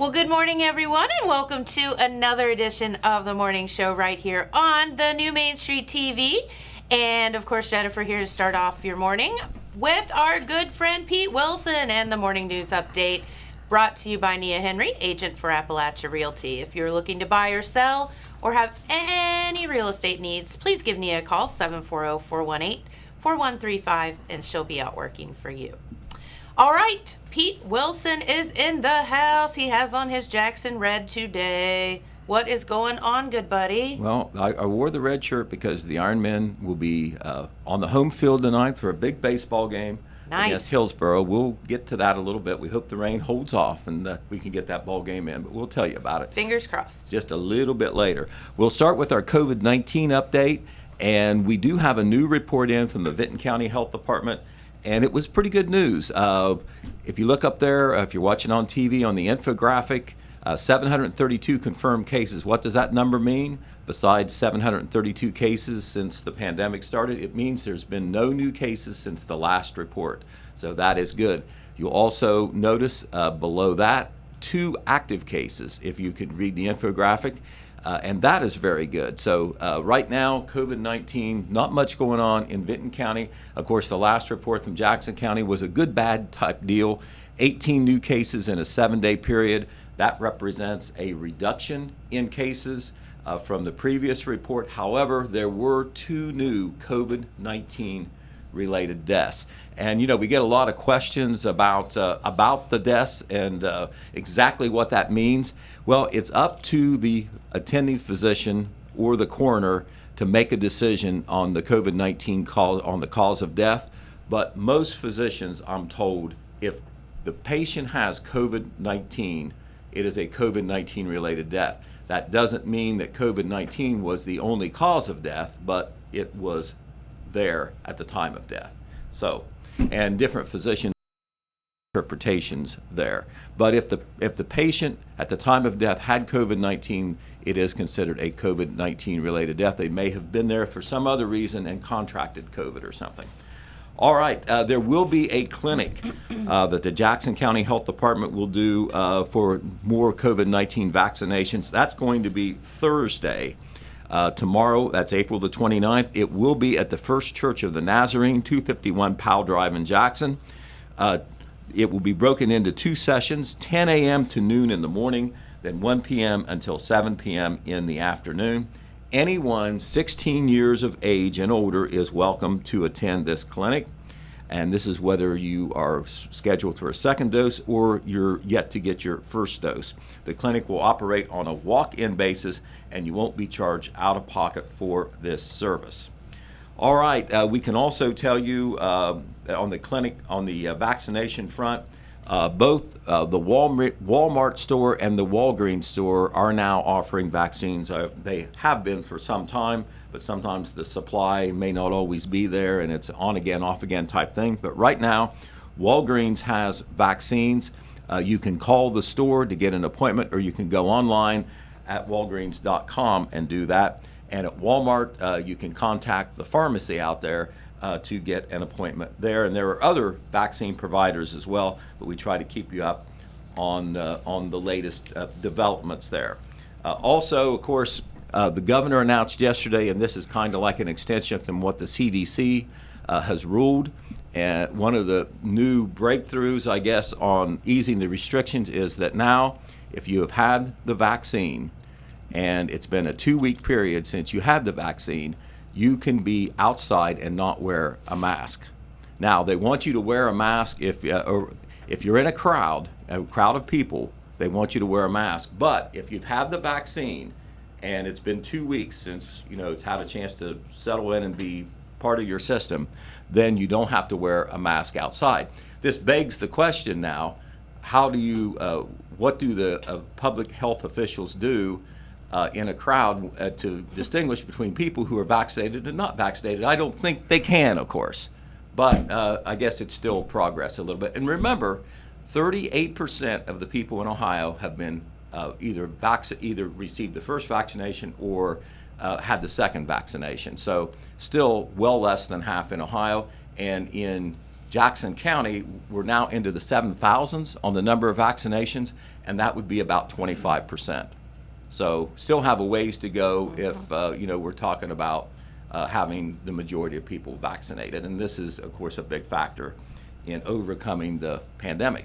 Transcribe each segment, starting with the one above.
Well, good morning, everyone, and welcome to another edition of the morning show right here on the New Main Street TV. And, of course, Jennifer here to start off your morning with our good friend Pete Wilson and the morning news update brought to you by Nia Henry, agent for Appalachia Realty. If you're looking to buy or sell or have any real estate needs, please give Nia a call, 740-418-4135, and she'll be out working for you. All right, Pete Wilson is in the house. He has on his Jackson red today. What is going on, good buddy? Well, I wore the red shirt because the Iron Men will be on the home field tonight for a big baseball game against Hillsborough. We'll get to that a little bit. We hope the rain holds off and we can get that ball game in, but we'll tell you about it. Fingers crossed. Just a little bit later. We'll start with our COVID-19 update, and we do have a new report in from the Vinton County Health Department. And it was pretty good news. If you look up there, if you're watching on TV on the infographic, 732 confirmed cases. What does that number mean? Besides 732 cases since the pandemic started, it means there's been no new cases since the last report. So that is good. You'll also notice below that 2 active cases, if you could read the infographic. And that is very good. So right now, COVID-19, not much going on in Vinton County. Of course, the last report from Jackson County was a good, bad type deal. 18 new cases in a 7-day period. That represents a reduction in cases from the previous report. However, there were 2 new COVID-19 related deaths. And, we get a lot of questions about the deaths and exactly what that means. Well, it's up to the attending physician or the coroner to make a decision on the COVID-19 cause of death. But most physicians, I'm told, if the patient has COVID-19, it is a COVID-19 related death. That doesn't mean that COVID-19 was the only cause of death, but it was there at the time of death. So, and different physicians interpretations there. But if the patient at the time of death had COVID-19, it is considered a COVID-19 related death. They may have been there for some other reason and contracted COVID or something. All right, there will be a clinic that the Jackson County Health Department will do for more COVID-19 vaccinations. That's going to be Thursday. Tomorrow, that's April the 29th, it will be at the First Church of the Nazarene, 251 Powell Drive in Jackson. It will be broken into 2 sessions, 10 a.m. to noon in the morning, then 1 p.m. until 7 p.m. in the afternoon. Anyone 16 years of age and older is welcome to attend this clinic. And this is whether you are scheduled for a second dose or you're yet to get your first dose. The clinic will operate on a walk-in basis, and you won't be charged out of pocket for this service. All right, we can also tell you on the clinic, on the vaccination front, both the Walmart store and the Walgreens store are now offering vaccines. They have been for some time, but sometimes the supply may not always be there, and it's on again, off again type thing. But right now, Walgreens has vaccines. You can call the store to get an appointment, or you can go online at walgreens.com and do that. And at Walmart, you can contact the pharmacy out there to get an appointment there. And there are other vaccine providers as well, but we try to keep you up on the latest developments there. Also, of course, the governor announced yesterday, and this is kind of like an extension from what the CDC has ruled. And one of the new breakthroughs, I guess, on easing the restrictions is that now, if you have had the vaccine, and it's been a 2-week period since you had the vaccine, you can be outside and not wear a mask. Now, they want you to wear a mask if you're in a crowd of people, they want you to wear a mask. But if you've had the vaccine and it's been 2 weeks since it's had a chance to settle in and be part of your system, then you don't have to wear a mask outside. This begs the question now, what do the public health officials do in a crowd to distinguish between people who are vaccinated and not vaccinated? I don't think they can, of course, but I guess it's still progress a little bit. And remember, 38% of the people in Ohio have been either received the first vaccination or had the second vaccination. So still well less than half in Ohio, and in Jackson County, we're now into the 7,000s on the number of vaccinations, and that would be about 25%. So still have a ways to go if we're talking about having the majority of people vaccinated. And this is, of course, a big factor in overcoming the pandemic.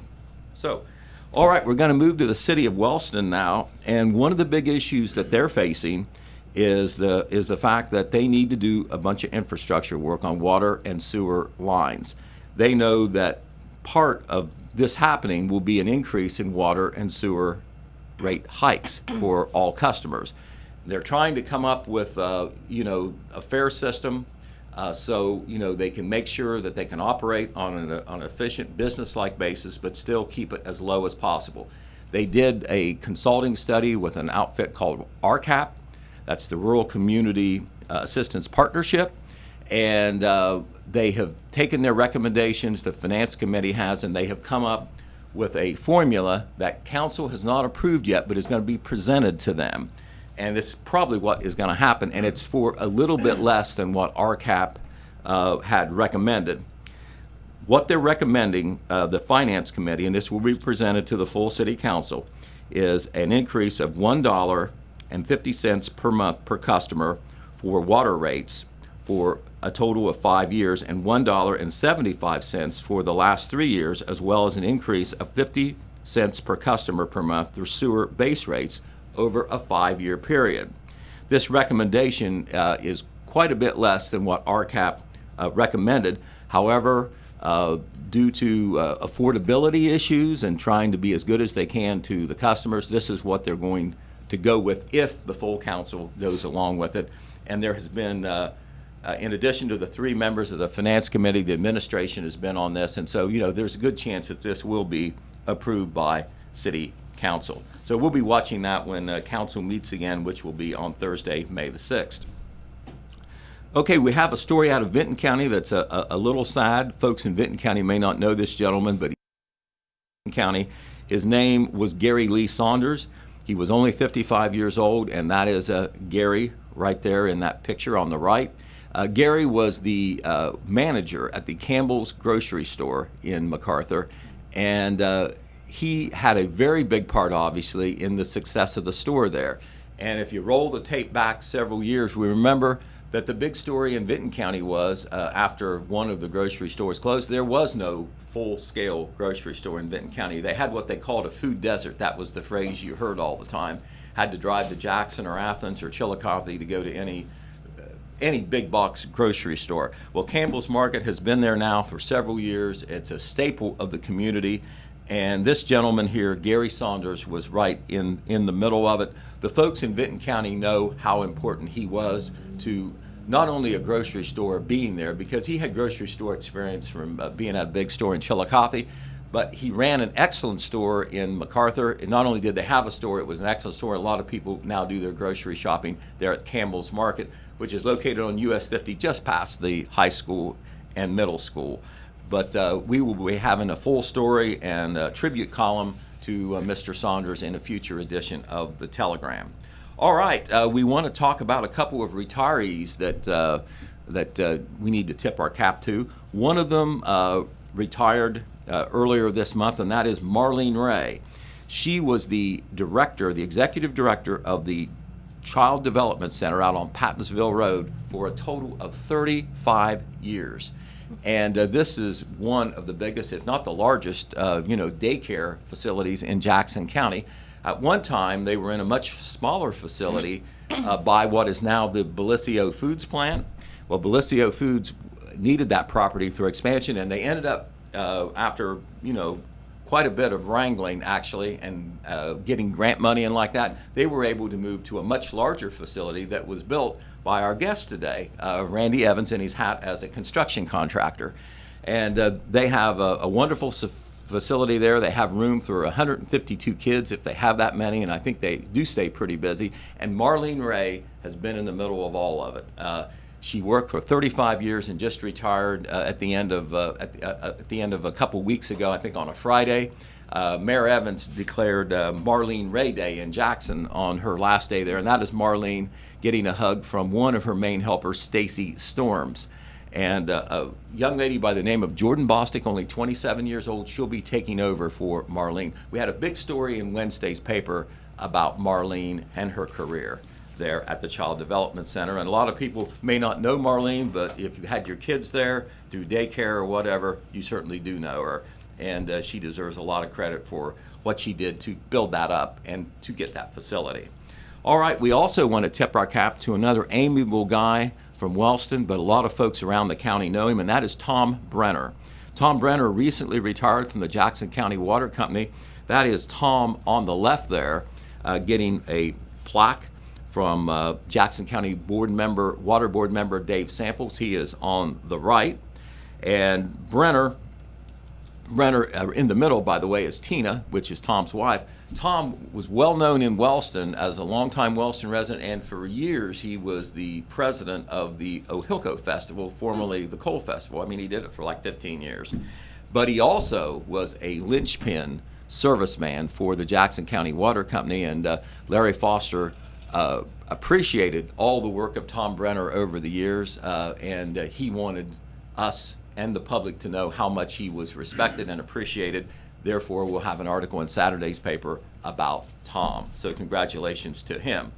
So, all right, we're going to move to the city of Wellston now. And one of the big issues that they're facing is the fact that they need to do a bunch of infrastructure work on water and sewer lines. They know that part of this happening will be an increase in water and sewer rate hikes for all customers. They're trying to come up with a fair system so they can make sure that they can operate on an efficient business-like basis, but still keep it as low as possible. They did a consulting study with an outfit called RCAP. That's the Rural Community Assistance Partnership, and they have taken their recommendations, the Finance Committee has, and they have come up with a formula that Council has not approved yet, but is going to be presented to them. And it's probably what is going to happen, and it's for a little bit less than what RCAP had recommended. What they're recommending, the Finance Committee, and this will be presented to the full City Council, is an increase of $1.50 per month per customer for water rates for a total of 5 years, and $1.75 for the last 3 years, as well as an increase of 50 cents per customer per month for sewer base rates over a 5-year period. This recommendation is quite a bit less than what RCAP recommended. However, due to affordability issues and trying to be as good as they can to the customers, this is what they're going to go with if the full council goes along with it. And there has been, in addition to the 3 members of the Finance Committee, the administration has been on this, and so there's a good chance that this will be approved by City Council. So we'll be watching that when council meets again, which will be on Thursday, May the 6th. Okay, we have a story out of Vinton County that's a little sad. Folks in Vinton County may not know this gentleman, but County, his name was Gary Lee Saunders. He was only 55 years old, and that is Gary right there in that picture on the right. Gary was the manager at the Campbell's grocery store in MacArthur, and he had a very big part, obviously, in the success of the store there. And if you roll the tape back several years, we remember that the big story in Vinton County was after one of the grocery stores closed, there was no full-scale grocery store in Vinton County. They had what they called a food desert. That was the phrase you heard all the time. Had to drive to Jackson or Athens or Chillicothe to go to any big box grocery store. Well, Campbell's Market has been there now for several years. It's a staple of the community. And this gentleman here, Gary Saunders, was right in the middle of it. The folks in Vinton County know how important he was to not only a grocery store being there, because he had grocery store experience from being at a big store in Chillicothe, but he ran an excellent store in MacArthur. And not only did they have a store, it was an excellent store. A lot of people now do their grocery shopping there at Campbell's Market, which is located on US 50, just past the high school and middle school. But we will be having a full story and a tribute column to Mr. Saunders in a future edition of the Telegram. All right, we want to talk about a couple of retirees that we need to tip our cap to. One of them retired earlier this month, and that is Marlene Ray. She was the executive director of the Child Development Center out on Pattonsville Road for a total of 35 years. And this is one of the biggest, if not the largest, daycare facilities in Jackson County. At one time, they were in a much smaller facility by what is now the Bellisio Foods plant. Well, Bellisio Foods needed that property for expansion, and they ended up, after quite a bit of wrangling, actually, and getting grant money and like that, they were able to move to a much larger facility that was built by our guest today, Randy Evans, in his hat as a construction contractor. And they have a wonderful facility there. They have room for 152 kids if they have that many, and I think they do stay pretty busy. And Marlene Ray has been in the middle of all of it. She worked for 35 years and just retired at the end of a couple weeks ago, I think on a Friday. Mayor Evans declared Marlene Ray Day in Jackson on her last day there, and that is Marlene getting a hug from one of her main helpers, Stacy Storms. And a young lady by the name of Jordan Bostic, only 27 years old, she'll be taking over for Marlene. We had a big story in Wednesday's paper about Marlene and her career there at the Child Development Center. And a lot of people may not know Marlene, but if you had your kids there through daycare or whatever, you certainly do know her. And she deserves a lot of credit for what she did to build that up and to get that facility. All right, we also want to tip our cap to another amiable guy from Wellston, but a lot of folks around the county know him, and that is Tom Brenner. Tom Brenner recently retired from the Jackson County Water Company. That is Tom on the left there, getting a plaque from Jackson County Water Board member Dave Samples. He is on the right. And Brenner in the middle, by the way, is Tina, which is Tom's wife. Tom was well known in Wellston as a longtime Wellston resident, and for years he was the president of the Ohilco Festival, formerly the Coal Festival. I mean, he did it for like 15 years. But he also was a linchpin serviceman for the Jackson County Water Company, and Larry Foster appreciated all the work of Tom Brenner over the years, and he wanted us and the public to know how much he was respected and appreciated. Therefore, we'll have an article in Saturday's paper about Tom. So congratulations to him.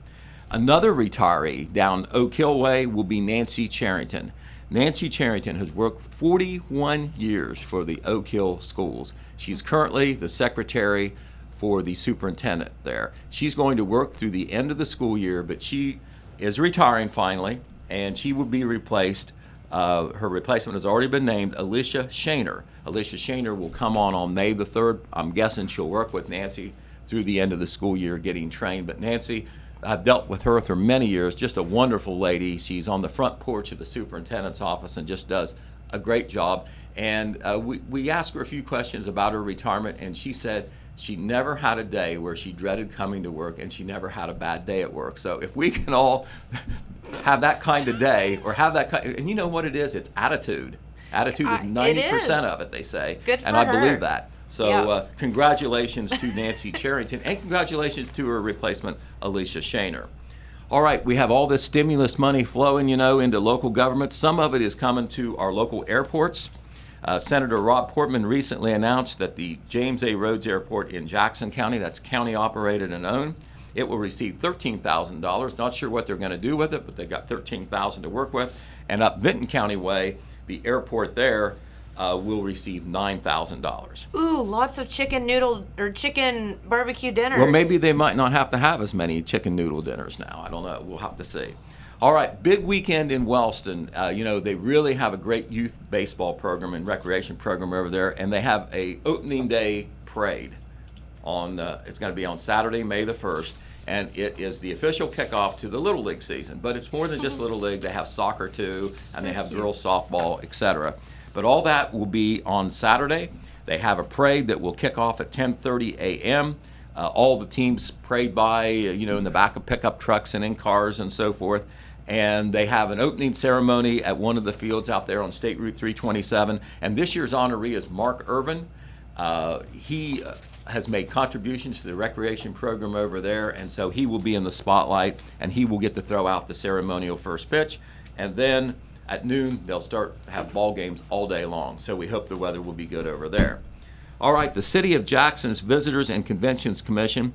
Another retiree down Oak Hill Way will be Nancy Charrington. Nancy Charrington has worked 41 years for the Oak Hill schools. She's currently the secretary for the superintendent there. She's going to work through the end of the school year, but she is retiring finally, and she will be replaced. Her replacement has already been named Alicia Shaner. Alicia Shaner will come on May the 3rd. I'm guessing she'll work with Nancy through the end of the school year getting trained. But Nancy, I've dealt with her for many years, just a wonderful lady. She's on the front porch of the superintendent's office and just does a great job. And we asked her a few questions about her retirement, and she said she never had a day where she dreaded coming to work, and she never had a bad day at work. So if we can all have that kind of day, or have that kind, and you know what it is? It's attitude. Attitude is 90% of it, they say. Good for and I her. believe that. So Yeah. Congratulations to Nancy Charrington, and congratulations to her replacement, Alicia Shaner. All right, we have all this stimulus money flowing, into local government. Some of it is coming to our local airports. Senator Rob Portman recently announced that the James A. Rhodes Airport in Jackson County, that's county operated and owned, it will receive $13,000. Not sure what they're going to do with it, but they got $13,000 to work with. And up Vinton County Way, the airport there will receive $9,000. Ooh, lots of chicken barbecue dinners. Well, maybe they might not have to have as many chicken noodle dinners now. I don't know. We'll have to see. All right, big weekend in Wellston. They really have a great youth baseball program and recreation program over there, and they have a opening day parade. It's going to be on Saturday, May the 1st, and it is the official kickoff to the Little League season. But it's more than just Little League. They have soccer too, and they have girls softball, etc. But all that will be on Saturday. They have a parade that will kick off at 10:30 a.m. All the teams parade by, in the back of pickup trucks and in cars and so forth. And they have an opening ceremony at one of the fields out there on State Route 327. And this year's honoree is Mark Irvin. He has made contributions to the recreation program over there, and so he will be in the spotlight, and he will get to throw out the ceremonial first pitch. And then at noon, they'll start to have ball games all day long. So we hope the weather will be good over there. All right, the City of Jackson's Visitors and Conventions Commission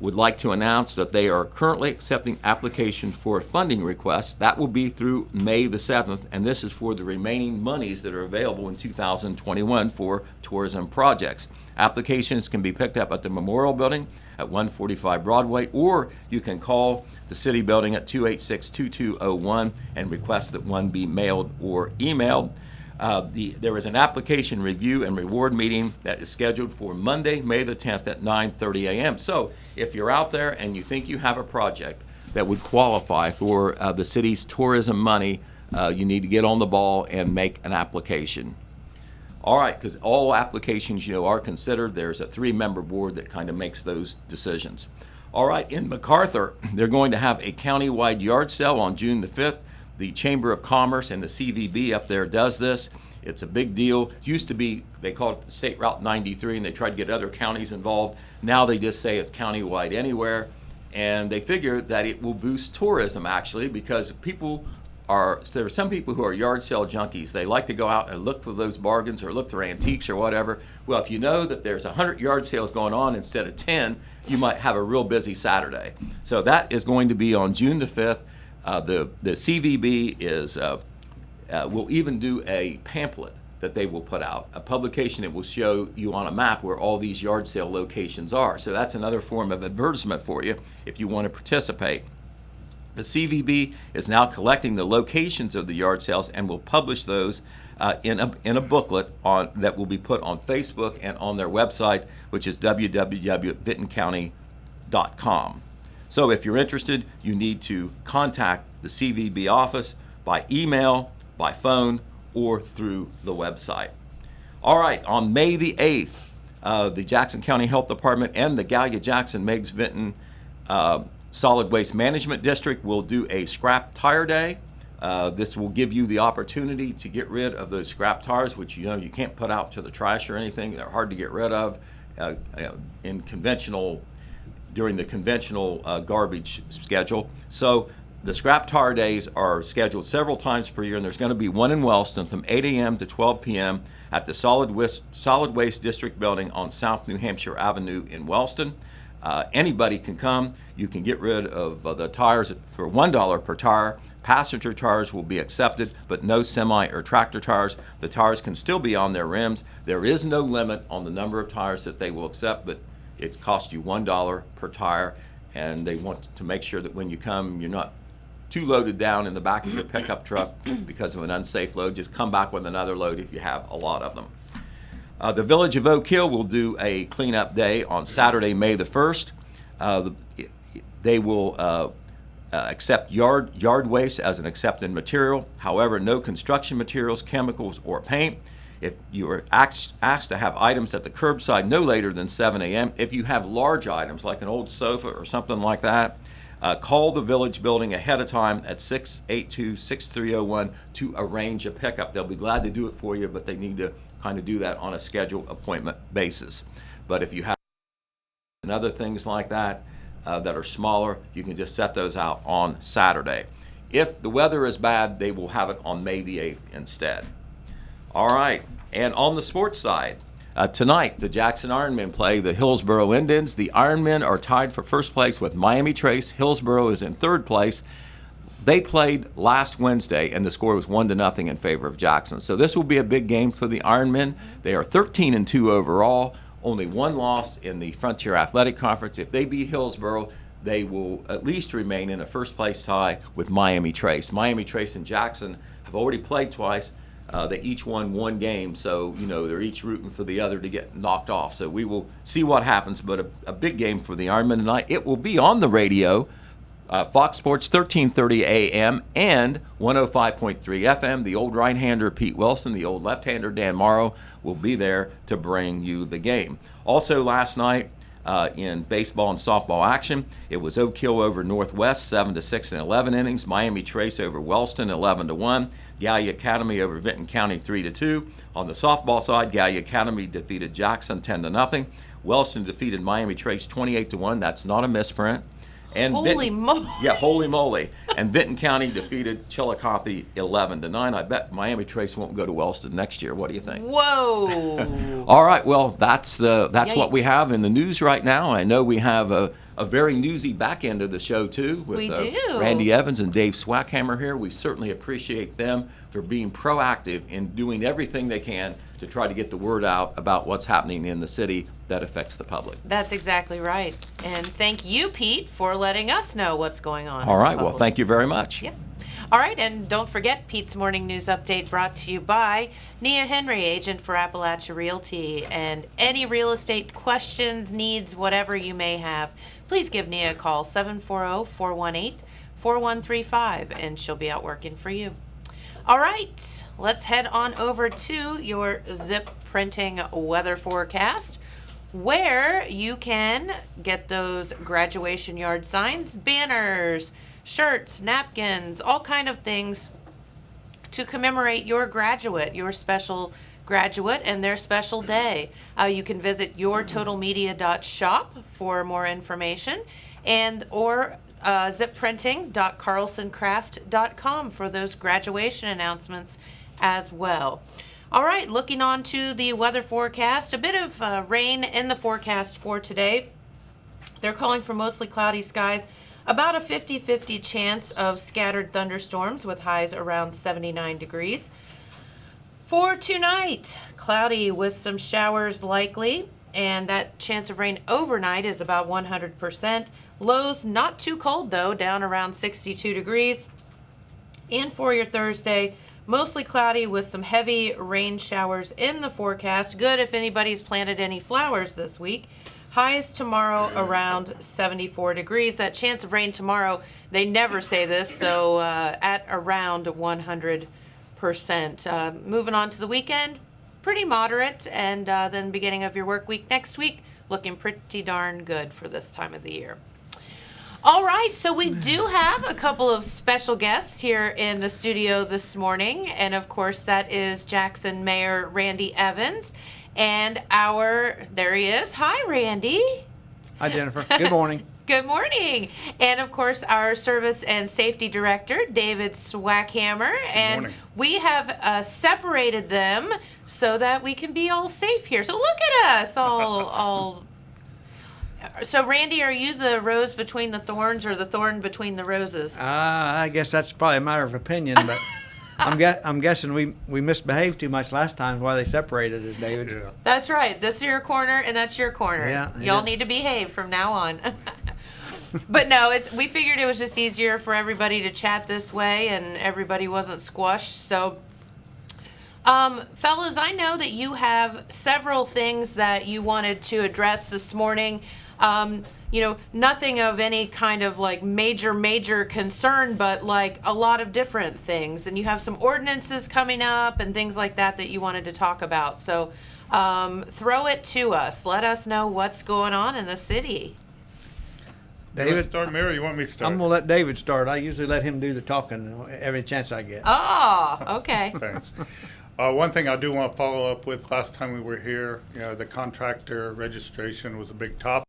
would like to announce that they are currently accepting applications for funding requests. That will be through May the 7th, and this is for the remaining monies that are available in 2021 for tourism projects. Applications can be picked up at the Memorial Building at 145 Broadway, or you can call the City Building at 286-2201 and request that one be mailed or emailed. There is an application review and reward meeting that is scheduled for Monday, May the 10th at 9:30 a.m. So if you're out there and you think you have a project that would qualify for the city's tourism money, you need to get on the ball and make an application. All right, because all applications, are considered. There's a 3-member board that kind of makes those decisions. All right, in MacArthur, they're going to have a countywide yard sale on June the 5th. The Chamber of Commerce and the CVB up there does this. It's a big deal. It used to be, they called it the State Route 93, and they tried to get other counties involved. Now they just say it's countywide anywhere, and they figure that it will boost tourism, actually, because people there are some people who are yard sale junkies. They like to go out and look for those bargains or look for antiques or whatever. Well, if you know that there's 100 yard sales going on instead of 10, you might have a real busy Saturday. So that is going to be on June the 5th. The CVB will even do a pamphlet that they will put out, a publication that will show you on a map where all these yard sale locations are. So that's another form of advertisement for you if you want to participate. The CVB is now collecting the locations of the yard sales and will publish those in a booklet that will be put on Facebook and on their website, which is www.vintoncounty.com. So if you're interested, you need to contact the CVB office by email, by phone, or through the website. All right, on May the 8th, the Jackson County Health Department and the Gallia-Jackson Meigs Vinton Solid Waste Management District will do a scrap tire day. This will give you the opportunity to get rid of those scrap tires, which you can't put out to the trash or anything. They're hard to get rid of during the conventional garbage schedule. So the scrap tire days are scheduled several times per year, and there's going to be one in Wellston from 8 a.m. to 12 p.m. at the Solid Waste District Building on South New Hampshire Avenue in Wellston. Anybody can come. You can get rid of the tires for $1 per tire. Passenger tires will be accepted, but no semi or tractor tires. The tires can still be on their rims. There is no limit on the number of tires that they will accept, but it costs you $1 per tire, and they want to make sure that when you come, you're not too loaded down in the back of your pickup truck because of an unsafe load. Just come back with another load if you have a lot of them. The Village of Oak Hill will do a cleanup day on Saturday, May the 1st. They will accept yard waste as an accepted material. However, no construction materials, chemicals, or paint. If you are asked to have items at the curbside no later than 7 a.m., if you have large items like an old sofa or something like that, call the Village Building ahead of time at 682-6301 to arrange a pickup. They'll be glad to do it for you, but they need to kind of do that on a scheduled appointment basis. But if you have and other things like that that are smaller, you can just set those out on Saturday. If the weather is bad, they will have it on May the 8th instead. All right, and on the sports side, tonight the Jackson Ironmen play the Hillsboro Indians. The Ironmen are tied for first place with Miami Trace. Hillsboro is in third place. They played last Wednesday, and the score was 1-0 in favor of Jackson. So this will be a big game for the Ironmen. They are 13-2 overall, only one loss in the Frontier Athletic Conference. If they beat Hillsboro, they will at least remain in a first-place tie with Miami Trace. Miami Trace and Jackson have already played twice. They each won one game, so they're each rooting for the other to get knocked off. So we will see what happens, but a big game for the Ironmen tonight. It will be on the radio. Fox Sports 1330 AM and 105.3 FM. The old right-hander Pete Wilson, the old left-hander Dan Morrow will be there to bring you the game. Also last night in baseball and softball action, it was Oak Hill over Northwest 7-6 in 11 innings. Miami Trace over Wellston 11-1. Gallia Academy over Vinton County 3-2. On the softball side, Gallia Academy defeated Jackson 10-0. Wellston defeated Miami Trace 28-1. That's not a misprint. And holy moly. Yeah, holy moly. And Vinton County defeated Chillicothe 11-9. I bet Miami Trace won't go to Wellston next year. What do you think? Whoa. All right, well, that's what we have in the news right now. I know we have a very newsy back end of the show, too, with we do. Randy Evans and Dave Swackhammer here. We certainly appreciate them for being proactive in doing everything they can to try to get the word out about what's happening in the city that affects the public. That's exactly right. And thank you, Pete, for letting us know what's going on. All right, well, thank you very much. Yeah. All right, and don't forget Pete's Morning News Update brought to you by Nia Henry, agent for Appalachia Realty. And any real estate questions, needs, whatever you may have, please give Nia a call, 740-418-4135, and she'll be out working for you. All right, let's head on over to your Zip Printing weather forecast, where you can get those graduation yard signs, banners, shirts, napkins, all kind of things to commemorate your graduate, your special graduate and their special day. You can visit yourtotalmedia.shop for more information, or zipprinting.carlsoncraft.com for those graduation announcements as well. All right, looking on to the weather forecast, a bit of rain in the forecast for today. They're calling for mostly cloudy skies, about a 50-50 chance of scattered thunderstorms with highs around 79 degrees. For tonight, cloudy with some showers likely, and that chance of rain overnight is about 100%. Lows not too cold though, down around 62 degrees. And for your Thursday, mostly cloudy with some heavy rain showers in the forecast. Good if anybody's planted any flowers this week. Highs tomorrow around 74 degrees. That chance of rain tomorrow, they never say this, so at around 100%. Moving on to the weekend, pretty moderate, and then beginning of your work week next week, looking pretty darn good for this time of the year. All right, so we do have a couple of special guests here in the studio this morning, and of course that is Jackson Mayor Randy Evans, and there he is. Hi, Randy. Hi, Jennifer. Good morning. Good morning. And of course, our Service and Safety Director, David Swackhammer. And morning. we have separated them so that we can be all safe here. So look at us all. So, Randy, are you the rose between the thorns or the thorn between the roses? I guess that's probably a matter of opinion, but I'm guessing we misbehaved too much last time while they separated us, David. Yeah. That's right. This is your corner, and that's your corner. Yeah, Y'all yeah. need to behave from now on. But no, we figured it was just easier for everybody to chat this way, and everybody wasn't squashed. So, fellas, I know that you have several things that you wanted to address this morning. Nothing of any kind of like major concern, but like a lot of different things. And you have some ordinances coming up and things like that you wanted to talk about. So throw it to us. Let us know what's going on in the city. You want to David, start, Mary, or you want me to start? I'm going to let David start. I usually let him do the talking every chance I get. Oh, okay. Thanks. One thing I do want to follow up with, last time we were here, the contractor registration was a big topic.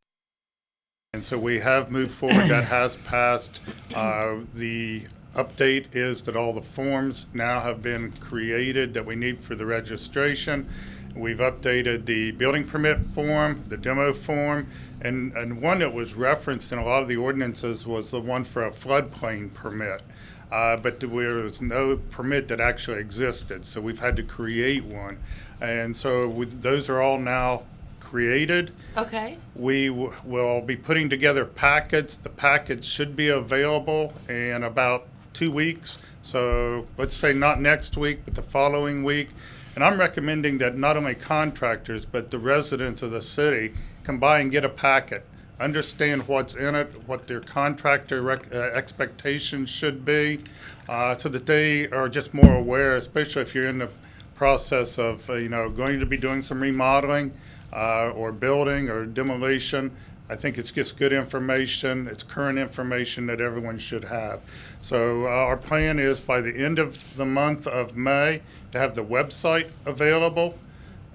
And so we have moved forward. That has passed. The update is that all the forms now have been created that we need for the registration. We've updated the building permit form, the demo form, and one that was referenced in a lot of the ordinances was the one for a floodplain permit. But there was no permit that actually existed, so we've had to create one. And so those are all now created. Okay. We will be putting together packets. The packets should be available in about 2 weeks. So let's say not next week, but the following week. And I'm recommending that not only contractors, but the residents of the city come by and get a packet, understand what's in it, what their contractor expectations should be, so that they are just more aware, especially if you're in the process of going to be doing some remodeling or building or demolition. I think it's just good information. It's current information that everyone should have. So our plan is by the end of the month of May to have the website available,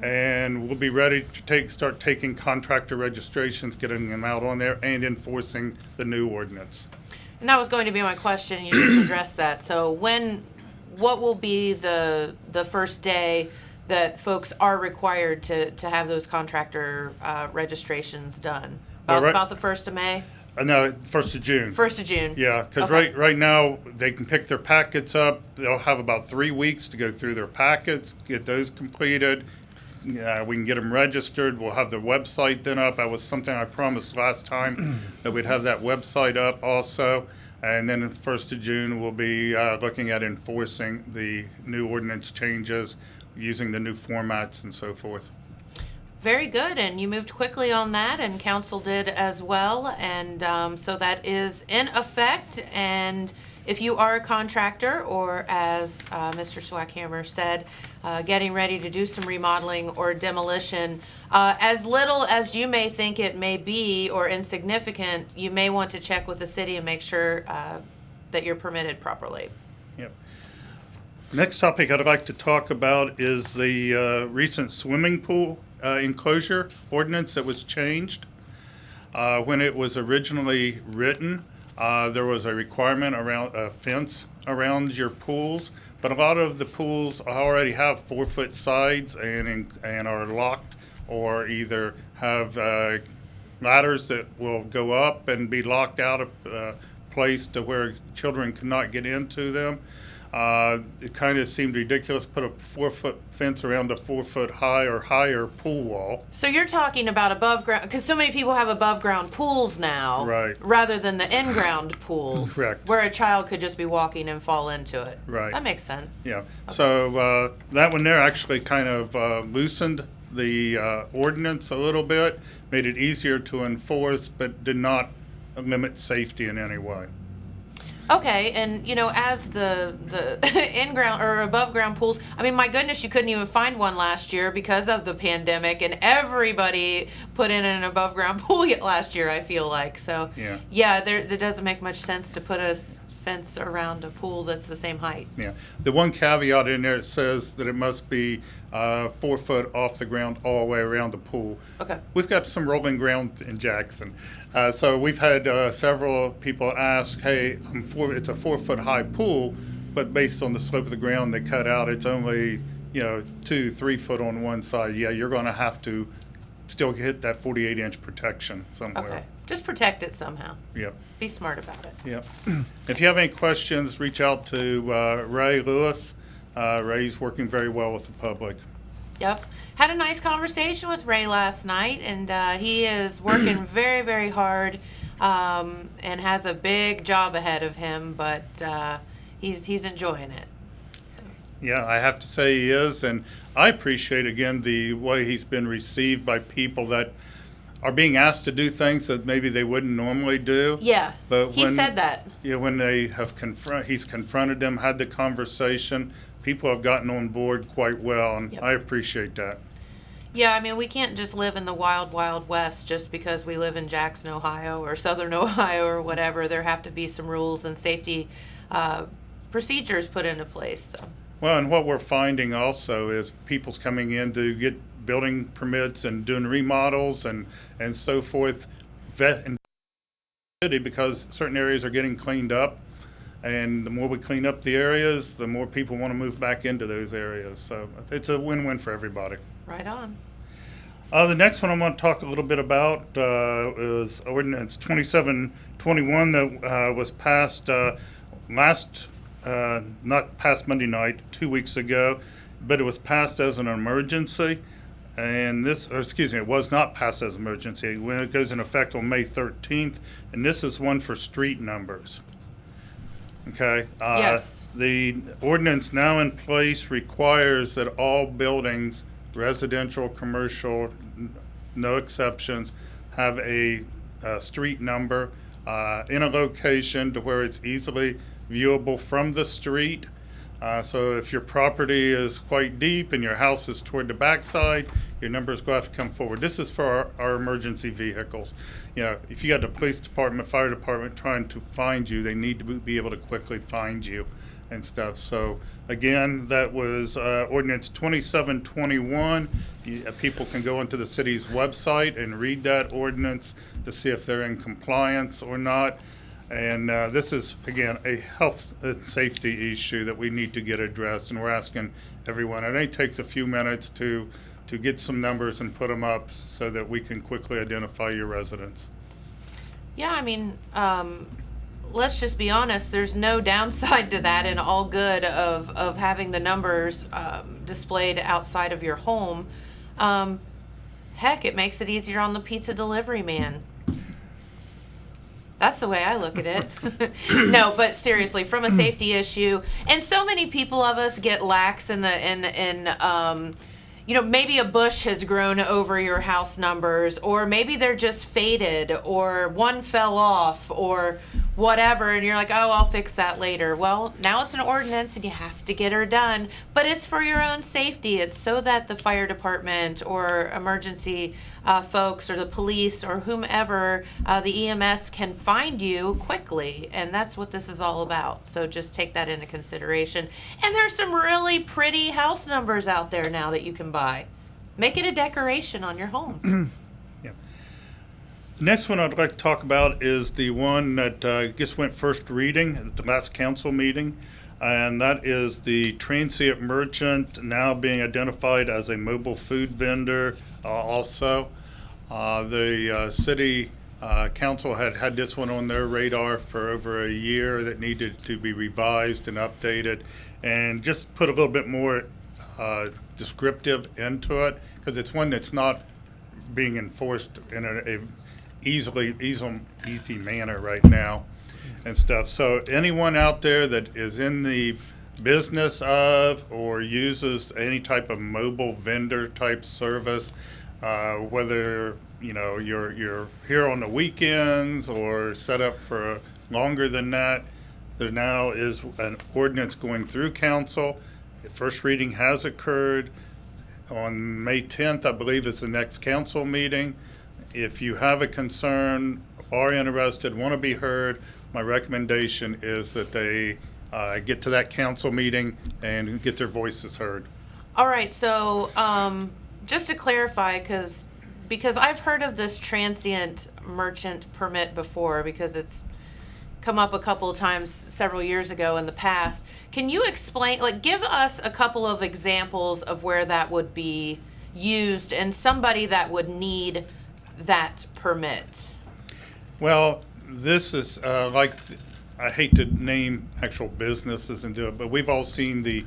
and we'll be ready to start taking contractor registrations, getting them out on there, and enforcing the new ordinance. And that was going to be my question. You just addressed that. So what will be the first day that folks are required to have those contractor registrations done? About the 1st of May? No, 1st of June. 1st of June? Yeah, because Okay. right now, they can pick their packets up. They'll have about 3 weeks to go through their packets, get those completed. We can get them registered. We'll have the website then up. That was something I promised last time, that we'd have that website up also. And then the 1st of June, we'll be looking at enforcing the new ordinance changes, using the new formats and so forth. Very good, and you moved quickly on that, and council did as well, and so that is in effect. And if you are a contractor, or as Mr. Swackhammer said, getting ready to do some remodeling or demolition, as little as you may think it may be or insignificant, you may want to check with the city and make sure that you're permitted properly. Yep. Next topic I'd like to talk about is the recent swimming pool enclosure ordinance that was changed. When it was originally written, there was a requirement around a fence around your pools, but a lot of the pools already have 4-foot sides and are locked, or either have ladders that will go up and be locked out of place to where children cannot get into them. It kind of seemed ridiculous to put a 4-foot fence around a 4-foot high or higher pool wall. So you're talking about above ground, because so many people have above ground pools now, Right. rather than the in ground pools, Correct. where a child could just be walking and fall into it. Right. That makes sense. Yeah. So that one there actually kind of loosened the ordinance a little bit, made it easier to enforce, but did not limit safety in any way. Okay, and as the in ground or above ground pools, I mean, my goodness, you couldn't even find one last year because of the pandemic, and everybody put in an above ground pool last year, I feel like. So yeah, there doesn't make much sense to put a fence around a pool that's the same height. Yeah. The one caveat in there, it says that it must be 4 foot off the ground all the way around the pool. Okay. We've got some rolling ground in Jackson. So we've had several people ask, hey, it's a 4-foot high pool, but based on the slope of the ground they cut out, it's only 2-3 foot on one side. Yeah, you're going to have to still hit that 48-inch protection somewhere. Okay. Just protect it somehow. Yep. Be smart about it. Yep. If you have any questions, reach out to Ray Lewis. Ray's working very well with the public. Yep. Had a nice conversation with Ray last night, and he is working very, very hard and has a big job ahead of him, but he's enjoying it. So. Yeah, I have to say he is, and I appreciate, again, the way he's been received by people that are being asked to do things that maybe they wouldn't normally do. Yeah, But he said that. Yeah, when they have he's confronted them, had the conversation, people have gotten on board quite well, and Yep. I appreciate that. Yeah, I mean, we can't just live in the wild, wild west just because we live in Jackson, Ohio, or Southern Ohio, or whatever. There have to be some rules and safety procedures put into place. So. Well, and what we're finding also is people's coming in to get building permits and doing remodels and so forth, because certain areas are getting cleaned up, and the more we clean up the areas, the more people want to move back into those areas. So it's a win-win for everybody. Right on. The next one I want to talk a little bit about is Ordinance 2721 that was passed not past Monday night, 2 weeks ago, but it was passed as an emergency. And it was not passed as emergency. When it goes in effect on May 13th, and this is one for street numbers. Okay. Yes. The ordinance now in place requires that all buildings, residential, commercial, no exceptions, have a street number in a location to where it's easily viewable from the street. So if your property is quite deep and your house is toward the backside, your numbers go have to come forward. This is for our emergency vehicles. If you got the police department, fire department trying to find you, they need to be able to quickly find you and stuff. So again, that was Ordinance 2721. People can go into the city's website and read that ordinance to see if they're in compliance or not. And this is, again, a health and safety issue that we need to get addressed, and we're asking everyone. It only takes a few minutes to get some numbers and put them up so that we can quickly identify your residents. Yeah, I mean, let's just be honest. There's no downside to that, and all good of having the numbers displayed outside of your home. Heck, it makes it easier on the pizza delivery man. That's the way I look at it. No, but seriously, from a safety issue, and so many people of us get lax in maybe a bush has grown over your house numbers, or maybe they're just faded, or one fell off, or whatever, and you're like, oh, I'll fix that later. Well, now it's an ordinance and you have to get her done, but it's for your own safety. It's so that the fire department or emergency folks or the police or whomever, the EMS can find you quickly, and that's what this is all about. So just take that into consideration. And there's some really pretty house numbers out there now that you can buy. Make it a decoration on your home. Next one I'd like to talk about is the one that just went first reading at the last council meeting, and that is the transient merchant now being identified as a mobile food vendor also. The city council had this one on their radar for over a year that needed to be revised and updated and just put a little bit more descriptive into it, because it's one that's not being enforced in a easy manner right now and stuff. So anyone out there that is in the business of or uses any type of mobile vendor type service, whether you're here on the weekends or set up for longer than that, there now is an ordinance going through council. The first reading has occurred. On May 10th, I believe, is the next council meeting. If you have a concern, are interested, want to be heard, my recommendation is that they get to that council meeting and get their voices heard. All right, so just to clarify, because I've heard of this transient merchant permit before, because it's come up a couple of times several years ago in the past. Can you explain, give us a couple of examples of where that would be used and somebody that would need that permit? Well, this is I hate to name actual businesses and do it, but we've all seen the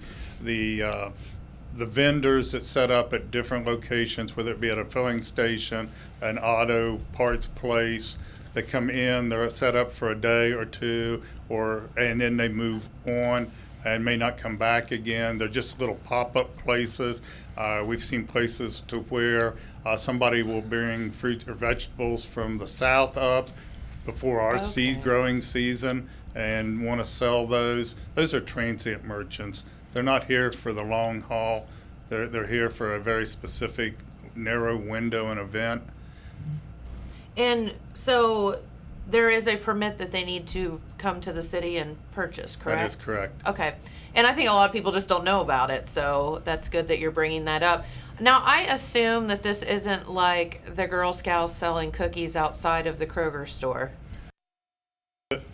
vendors that set up at different locations, whether it be at a filling station, an auto parts place. They come in, they're set up for a day or two, and then they move on and may not come back again. They're just little pop-up places. We've seen places to where somebody will bring fruit or vegetables from the south up before our seed growing season and want to sell those. Those are transient merchants. They're not here for the long haul. They're here for a very specific narrow window and event. And so there is a permit that they need to come to the city and purchase, correct? That is correct. Okay. And I think a lot of people just don't know about it, so that's good that you're bringing that up. Now, I assume that this isn't like the Girl Scouts selling cookies outside of the Kroger store.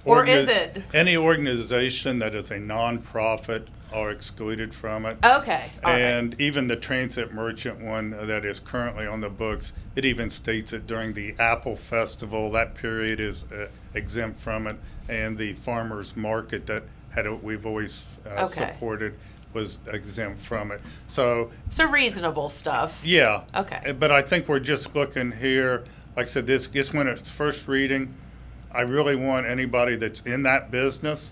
Or is it? Any organization that is a nonprofit are excluded from it. Okay. All and right. even the transit merchant one that is currently on the books, it even states that during the Apple Festival, that period is exempt from it, and the farmers market that we've always supported was exempt from it. So reasonable stuff. yeah. Okay. But I think we're just looking here, like I said, this when it's first reading, I really want anybody that's in that business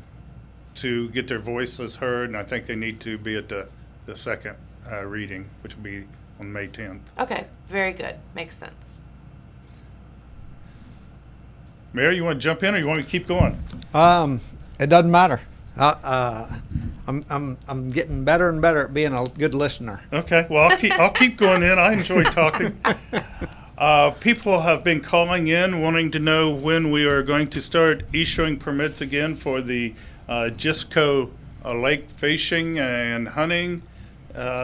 to get their voices heard, and I think they need to be at the second reading, which will be on May 10th. Okay. Very good. Makes sense. Mary, you want to jump in, or you want me to keep going? It doesn't matter. I'm getting better and better at being a good listener. Okay. Well, I'll keep going in. I enjoy talking. People have been calling in wanting to know when we are going to start issuing permits again for the Gisco lake fishing and hunting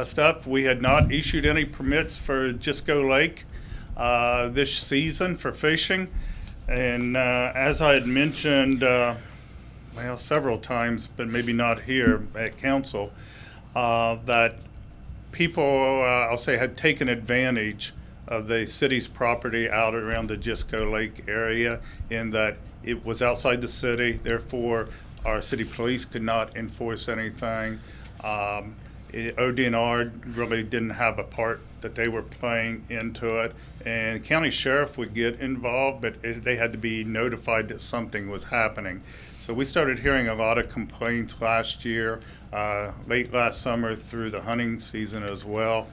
stuff. We had not issued any permits for Gisco Lake this season for fishing. And as I had mentioned, several times, but maybe not here at council, that people, I'll say, had taken advantage of the city's property out around the Gisco Lake area, in that it was outside the city, therefore our city police could not enforce anything. ODNR really didn't have a part that they were playing into it, and county sheriff would get involved, but they had to be notified that something was happening. So we started hearing a lot of complaints last year, late last summer through the hunting season as well,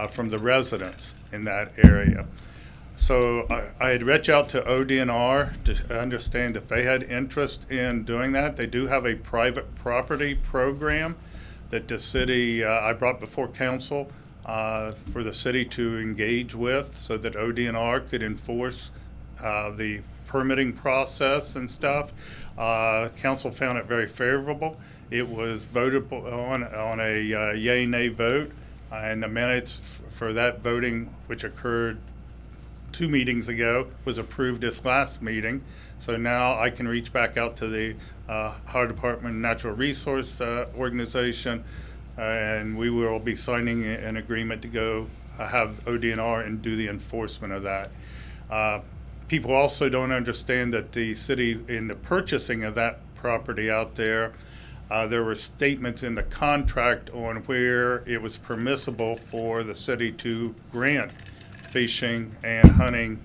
from the residents in that area. So I had reached out to ODNR to understand if they had interest in doing that. They do have a private property program that the city, I brought before council for the city to engage with, so that ODNR could enforce the permitting process and stuff. Council found it very favorable. It was voted on a yay-nay vote, and the minutes for that voting, which occurred 2 meetings ago, was approved this last meeting. So now I can reach back out to the Ohio Department of Natural Resource Organization, and we will be signing an agreement to go have ODNR and do the enforcement of that. People also don't understand that the city, in the purchasing of that property out there, there were statements in the contract on where it was permissible for the city to grant fishing and hunting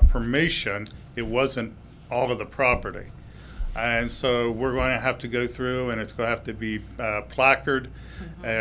permission. It wasn't all of the property. And so we're going to have to go through, and it's going to have to be placarded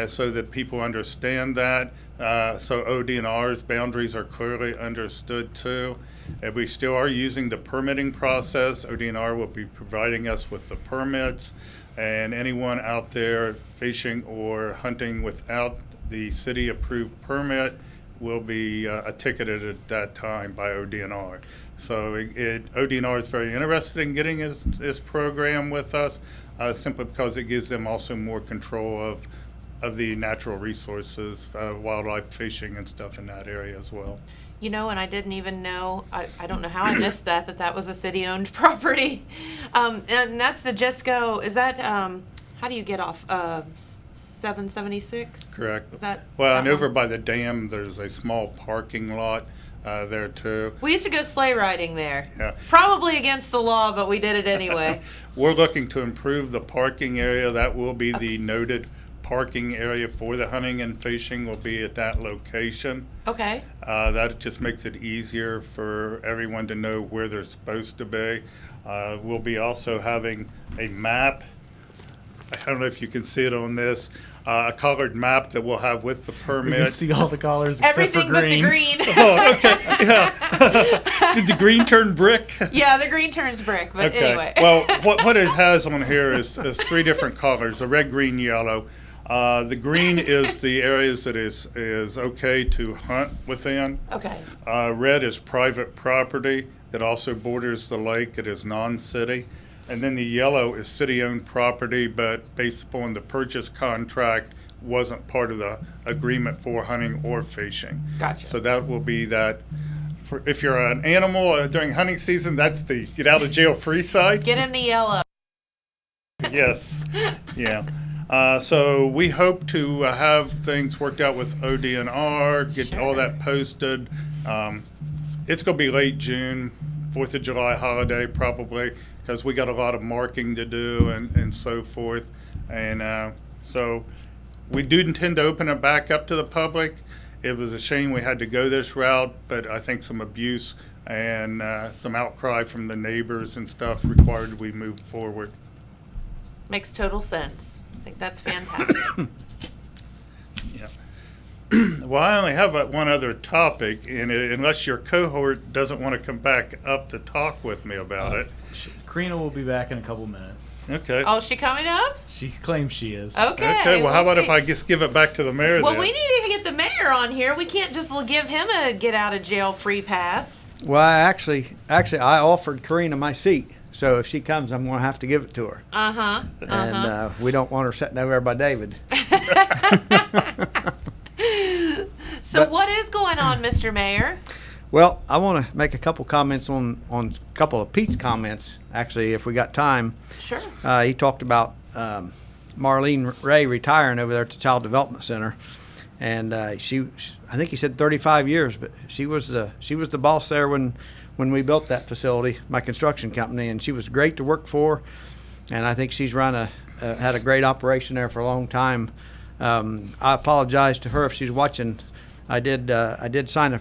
so that people understand that. So ODNR's boundaries are clearly understood too. And we still are using the permitting process. ODNR will be providing us with the permits, and anyone out there fishing or hunting without the city-approved permit will be ticketed at that time by ODNR. So ODNR is very interested in getting this program with us, simply because it gives them also more control of the natural resources, wildlife fishing and stuff in that area as well. You know, and I didn't even know, I don't know how I missed that was a city-owned property. And that's the Just Go, is that, how do you get off? 776? Correct. Is that? Well, and over by the dam, there's a small parking lot there too. We used to go sleigh riding there. Yeah. Probably against the law, but we did it anyway. We're looking to improve the parking area. That will be the noted parking area for the hunting and fishing will be at that location. Okay. That just makes it easier for everyone to know where they're supposed to be. We'll be also having a map. I don't know if you can see it on this. A colored map that we'll have with the You permit. can see all the colors except Everything for but green. the green. Oh, okay. Yeah. Did the green turn brick? Yeah, the green turns brick, but Okay. anyway. Well, what it has on here is 3 different colors: the red, green, yellow. The green is the areas that is okay to hunt within. Okay. Red is private property that also borders the lake. It is non-city. And then the yellow is city-owned property, but based upon the purchase contract, wasn't part of the agreement for hunting or fishing. Gotcha. So that will be that. If you're an animal during hunting season, that's the get out of jail free side. Get in the yellow. Yes. Yeah. So we hope to have things worked out with ODNR, get all that posted. It's going to be late June, 4th of July holiday probably, because we got a lot of marking to do and so forth. And so we do intend to open it back up to the public. It was a shame we had to go this route, but I think some abuse and some outcry from the neighbors and stuff required we move forward. Makes total sense. I think that's fantastic. Yeah. Well, I only have one other topic, and unless your cohort doesn't want to come back up to talk with me about it. Karina will be back in a couple minutes. Okay. Oh, is she coming up? She claims she is. Okay. Okay, well, how about we'll if I see. just give it back to the mayor Well, then? we need to get the mayor on here. We can't just give him a get out of jail free pass. Well, actually, I offered Karina my seat. So if she comes, I'm going to have to give it to her. Uh-huh. And we don't want her sitting over there by David. So But- what is going on, Mr. Mayor? Well, I want to make a couple comments on a couple of Pete's comments, actually, if we got time. Sure. He talked about Marlene Ray retiring over there at the Child Development Center. And I think he said 35 years, but she was the boss there when we built that facility, my construction company, and she was great to work for. And I think she's had a great operation there for a long time. I apologize to her if she's watching. I did sign a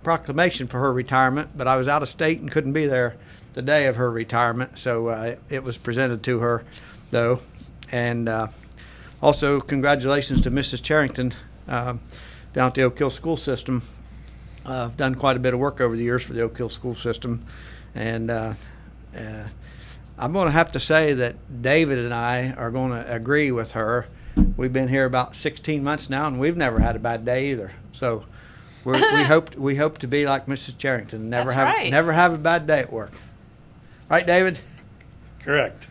proclamation for her retirement, but I was out of state and couldn't be there the day of her retirement, so it was presented to her, though. And also, congratulations to Mrs. Charrington down at the Oak Hill School System. I've done quite a bit of work over the years for the Oak Hill School System, and I'm going to have to say that David and I are going to agree with her. We've been here about 16 months now, and we've never had a bad day either. So we hope to be like Mrs. Charrington, never have a bad day at work. Right, David? Correct.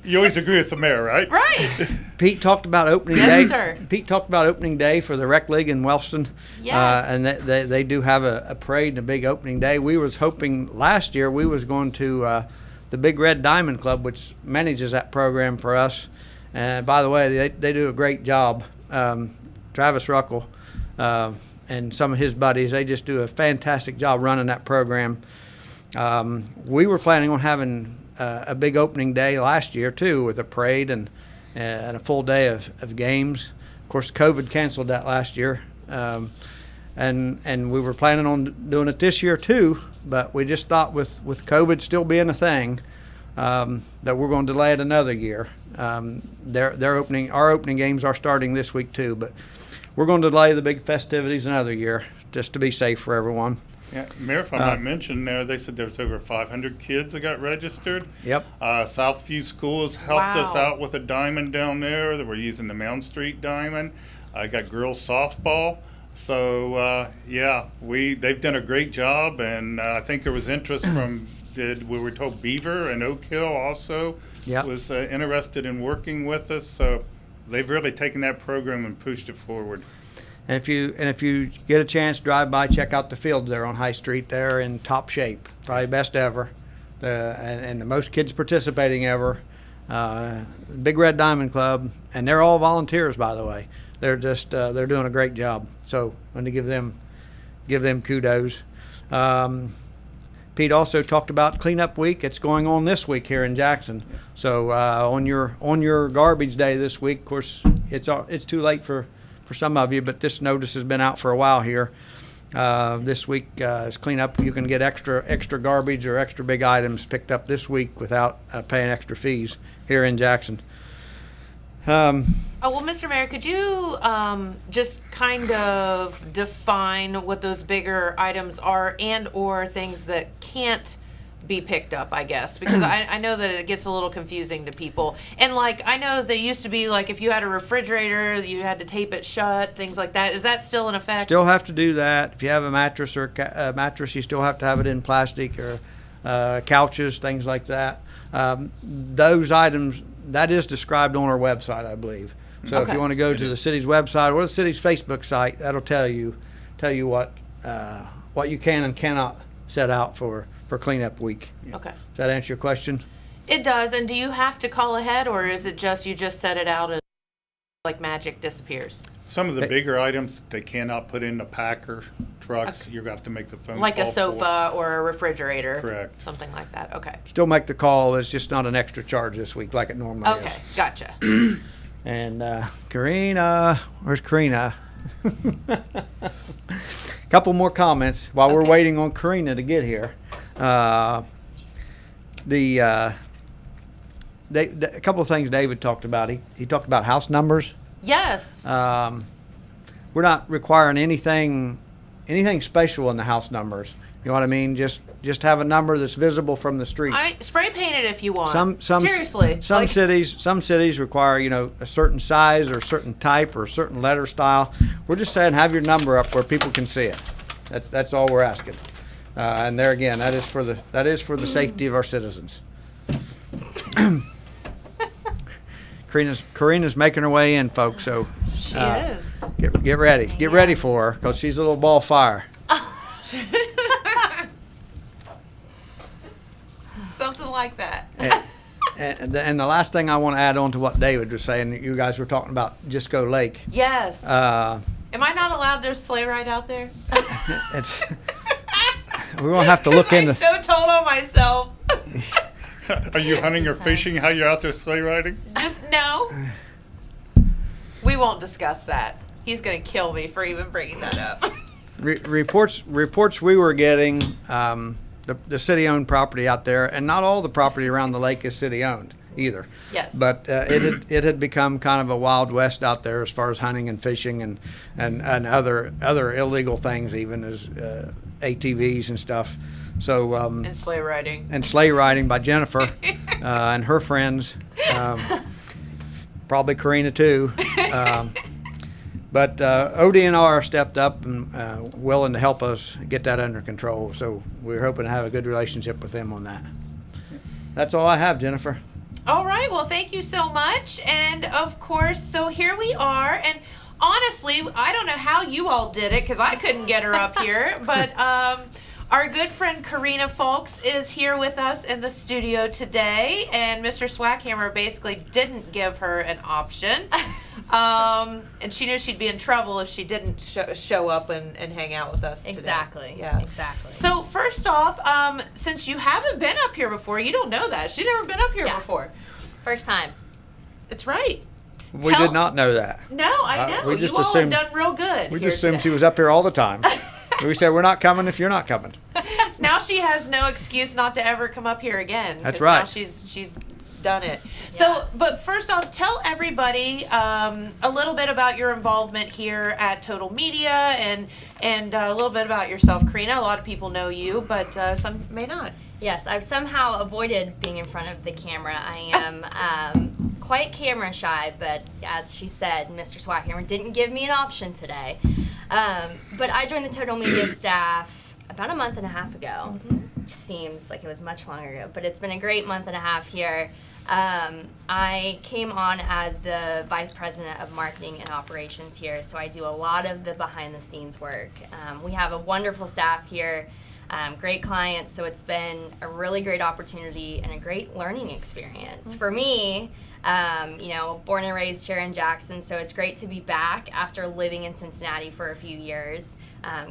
You always agree with the mayor, right? Right. Pete talked about opening Yes, day. sir. Pete talked about opening day for the rec league in Wellston. Yes. And they do have a parade and a big opening day. We was hoping last year we was going to the Big Red Diamond Club, which manages that program for us. And by the way, they do a great job. Travis Ruckle and some of his buddies, they just do a fantastic job running that program. We were planning on having a big opening day last year too, with a parade and a full day of games. Of course, COVID canceled that last year, and we were planning on doing it this year too. But we just thought with COVID still being a thing, that we're going to delay it another year. Our opening games are starting this week too, but we're going to delay the big festivities another year just to be safe for everyone. Yeah, Mayor, if I might mention there, they said there was over 500 kids that got registered. Yep. Southview Schools helped us Wow. out with a diamond down there. That we're using the Mound Street diamond. I got girls softball. So they've done a great job, and I think there was interest from we were told Beaver and Oak Hill also Yep. was interested in working with us. So they've really taken that program and pushed it forward. And if you get a chance, drive by, check out the fields there on High Street. They're in top shape, probably best ever, and the most kids participating ever. Big Red Diamond Club, and they're all volunteers, by the way. They're just they're doing a great job. So I want to give them kudos. Pete also talked about cleanup week. It's going on this week here in Jackson. So on your garbage day this week, of course, it's too late for some of you, but this notice has been out for a while here. This week is cleanup. You can get extra garbage or extra big items picked up this week without paying extra fees here in Jackson. Oh, well, Mr. Mayor, could you just kind of define what those bigger items are and/or things that can't be picked up, I guess? Because I know that it gets a little confusing to people. And, like, I know that used to be, like, if you had a refrigerator, you had to tape it shut, things like that. Is that still in effect? Still have to do that. If you have a mattress a mattress, you still have to have it in plastic, or couches, things like that. Those items, that is described on our website, I believe. So if Okay. you want to go to the city's website or the city's Facebook site, that'll tell you what you can and cannot set out for cleanup week. Okay. Does that answer your question? It does. And do you have to call ahead, or is it just you just set it out and like magic disappears? Some of the bigger items they cannot put in the packer trucks. You're going to have to make the phone Like call a for. sofa or a refrigerator? Correct. Something like that. Okay. Still make the call. It's just not an extra charge this week like it normally Okay. is. Gotcha. And Karina, where's Karina? Couple more comments while we're Okay. waiting on Karina to get here. A couple of things David talked about. He talked about house numbers. Yes. We're not requiring anything special in the house numbers. You know what I mean? Just have a number that's visible from the street. Spray paint it if you want. Some Seriously. Some like, cities require a certain size or a certain type or a certain letter style. We're just saying have your number up where people can see it. That's all we're asking. And there again, that is for the safety of our citizens. Karina's making her way in, folks. So She is. get ready. Get ready for her because she's a little ball of fire. Something like that. And the last thing I want to add on to what David was saying, you guys were talking about Gisco Lake. Yes. Uh, Am I not allowed to sleigh ride out there? We're gonna have to look I'm into. so told on myself. Are you hunting or fishing? How you're out there sleigh riding? Just no. We won't discuss that. He's gonna kill me for even bringing that up. Reports we were getting, the city-owned property out there, and not all the property around the lake is city-owned either. Yes. But it had become kind of a Wild West out there as far as hunting and fishing and other illegal things, even as ATVs and stuff. So And sleigh riding. and sleigh riding by Jennifer and her friends, probably Karina too. But ODNR stepped up and willing to help us get that under control. So we're hoping to have a good relationship with them on that. That's all I have, Jennifer. All right. Well, thank you so much. And of course, so here we are. And honestly, I don't know how you all did it because I couldn't get her up here. But our good friend Karina Folks is here with us in the studio today. And Mr. Swackhammer basically didn't give her an option. And she knew she'd be in trouble if she didn't show up and hang out with us today. Exactly. Yeah. Exactly. So first off, since you haven't been up here before, you don't know that. She's never been up here Yeah. before. First time. That's right. We did not know that. No, I know. we just you all assumed- have done real good. We here just assumed today. she was up here all the time. We said, we're not coming if you're not coming. Now she has no excuse not to ever come up here again. That's 'cause right. Now she's done it. Yeah. So, but first off, tell everybody a little bit about your involvement here at Total Media and a little bit about yourself, Karina. A lot of people know you, but some may not. Yes, I've somehow avoided being in front of the camera. I am quite camera shy, but as she said, Mr. Swackhammer didn't give me an option today. But I joined the Total Media staff about a month and a half ago. Which seems like it was much longer ago, but it's been a great month and a half here. I came on as the Vice President of Marketing and Operations here, so I do a lot of the behind-the-scenes work. We have a wonderful staff here. Great clients, so it's been a really great opportunity and a great learning experience. For me, born and raised here in Jackson, so it's great to be back after living in Cincinnati for a few years.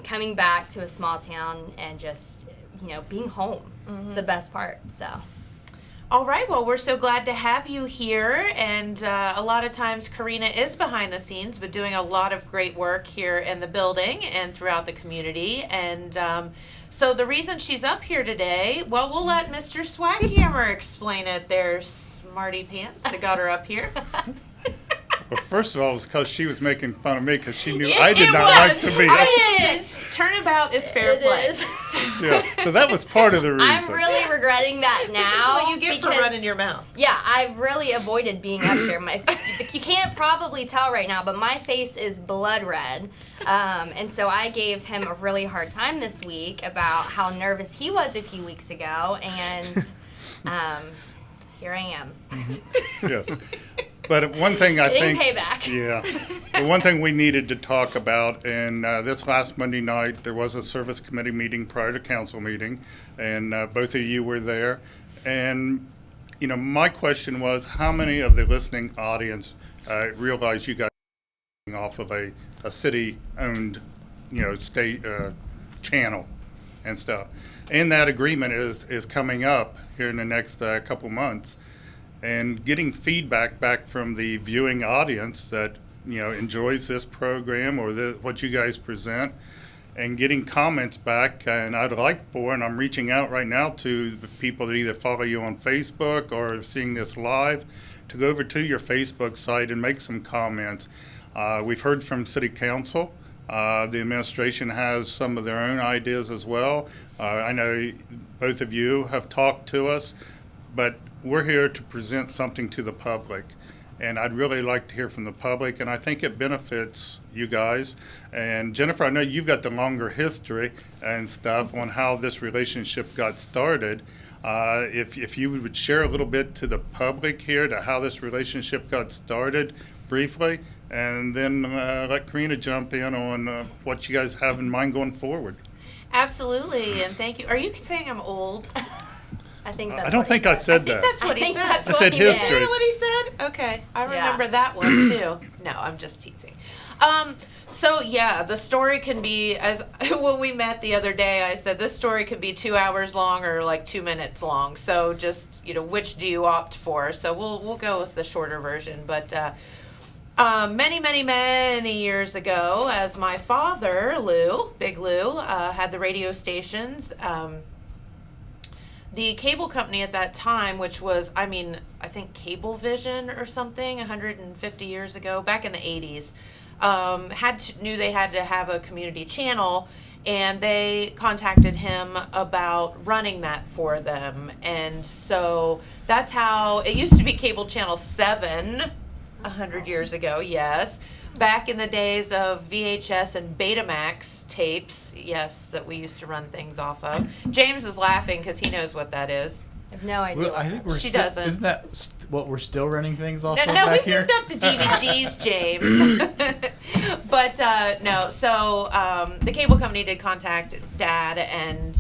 Coming back to a small town and just, being home is the best part, so. All right, well, we're so glad to have you here, and a lot of times Karina is behind the scenes, but doing a lot of great work here in the building and throughout the community, and so the reason she's up here today, well, we'll let Mr. Swackhammer explain it there, smarty pants, that got her up here. Well, first of all, it was because she was making fun of me because she knew It- I did it not was. like to be up. It is. Turnabout is fair It play. is. Yeah, so that was part of the reason. I'm really regretting that now. This is what you get for because- running your mouth. Yeah, I've really avoided being up here. You can't probably tell right now, but my face is blood red. And so I gave him a really hard time this week about how nervous he was a few weeks ago, and here I am. Yes. But one thing I Getting think, payback. yeah, the one thing we needed to talk about, and this last Monday night, there was a service committee meeting prior to council meeting, and both of you were there. And, my question was, how many of the listening audience realize you guys are off of a city-owned, state channel and stuff? And that agreement is coming up here in the next couple months. And getting feedback back from the viewing audience that enjoys this program or what you guys present, and getting comments back. And I'd like and I'm reaching out right now to the people that either follow you on Facebook or seeing this live, to go over to your Facebook site and make some comments. We've heard from City Council. The administration has some of their own ideas as well. I know both of you have talked to us, but we're here to present something to the public, and I'd really like to hear from the public, and I think it benefits you guys. And Jennifer, I know you've got the longer history and stuff on how this relationship got started. If you would share a little bit to the public here to how this relationship got started briefly, and then let Karina jump in on what you guys have in mind going forward. Absolutely, and thank you. Are you saying I'm old? I think that's I don't what he think I said I think that. that's what I he think said. that's I said what he did. history. Is that what he said? Okay, I Yeah. remember that one too. No, I'm just teasing. So yeah, the story can be, as when we met the other day, I said this story could be 2 hours long or like 2 minutes long. So just which do you opt for? So we'll go with the shorter version. But many years ago, as my father Lou, Big Lou, had the radio stations. The cable company at that time, which was, I think Cablevision or something, 150 years ago, back in the 80s, knew they had to have a community channel, and they contacted him about running that for them. And so that's how it used to be Cable Channel 7 100 years ago, yes. Back in the days of VHS and Betamax tapes, yes, that we used to run things off of. James is laughing because he knows what that is. I have no idea. Well, I think we're She still, doesn't. Isn't that what we're still running things off No, of no, back we here? moved up to DVDs, James. But no, so the cable company did contact Dad, and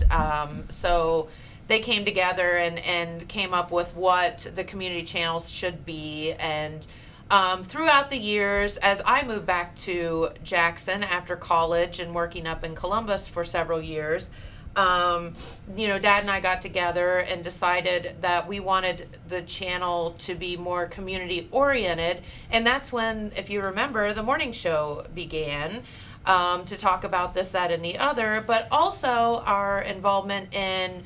so they came together and came up with what the community channels should be. And throughout the years, as I moved back to Jackson after college and working up in Columbus for several years, Dad and I got together and decided that we wanted the channel to be more community oriented. And that's when, if you remember, the morning show began to talk about this, that, and the other, but also our involvement in,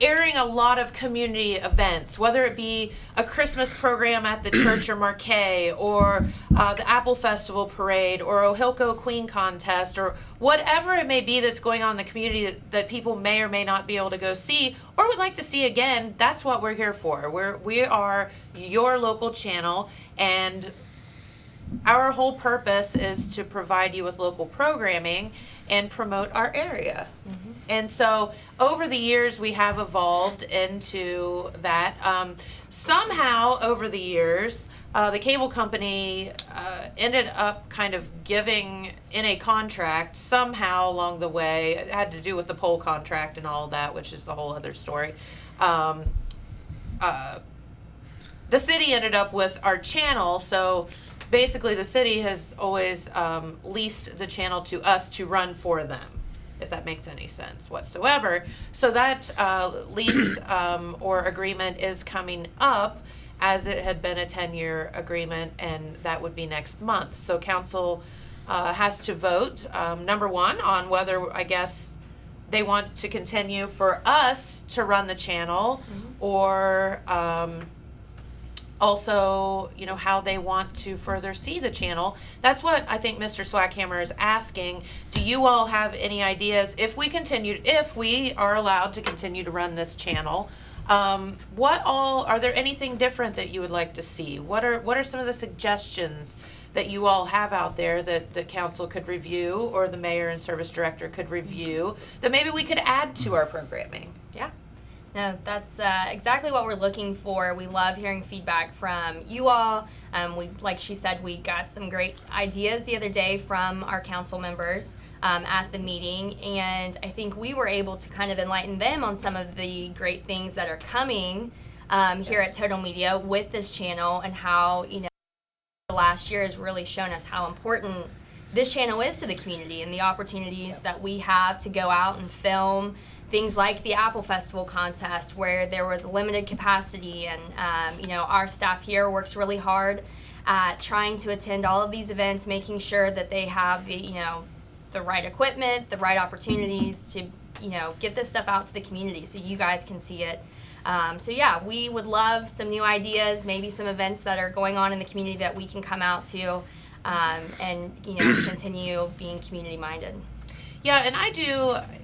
airing a lot of community events, whether it be a Christmas program at the church or Marquet, or the Apple Festival Parade, or Ohilco Queen Contest, or whatever it may be that's going on in the community that people may or may not be able to go see, or would like to see again. That's what we're here for. We are your local channel, and our whole purpose is to provide you with local programming and promote our area. Mm-hmm. And so over the years, we have evolved into that. Somehow over the years, the cable company ended up kind of giving in a contract somehow along the way. It had to do with the poll contract and all of that, which is the whole other story. The city ended up with our channel, so basically the city has always leased the channel to us to run for them, if that makes any sense whatsoever. So that lease or agreement is coming up, as it had been a 10-year agreement, and that would be next month. So council has to vote, number one, on whether, I guess, they want to continue for us to run the channel, or also, how they want to further see the channel. That's what I think Mr. Swackhammer is asking. Do you all have any ideas, if we are allowed to continue to run this channel, are there anything different that you would like to see? What are some of the suggestions that you all have out there that the council could review, or the mayor and service director could review, that maybe we could add to our programming? Yeah. No, that's exactly what we're looking for. We love hearing feedback from you all. Like she said, we got some great ideas the other day from our council members at the meeting, and I think we were able to kind of enlighten them on some of the great things that are coming here at Total Media with this channel, and how, the last year has really shown us how important this channel is to the community, and the opportunities that we have to go out and film things like the Apple Festival contest, where there was limited capacity, and our staff here works really hard at trying to attend all of these events, making sure that they have the right equipment, the right opportunities to get this stuff out to the community so you guys can see it. We would love some new ideas, maybe some events that are going on in the community that we can come out to, and continue being community minded. Yeah, and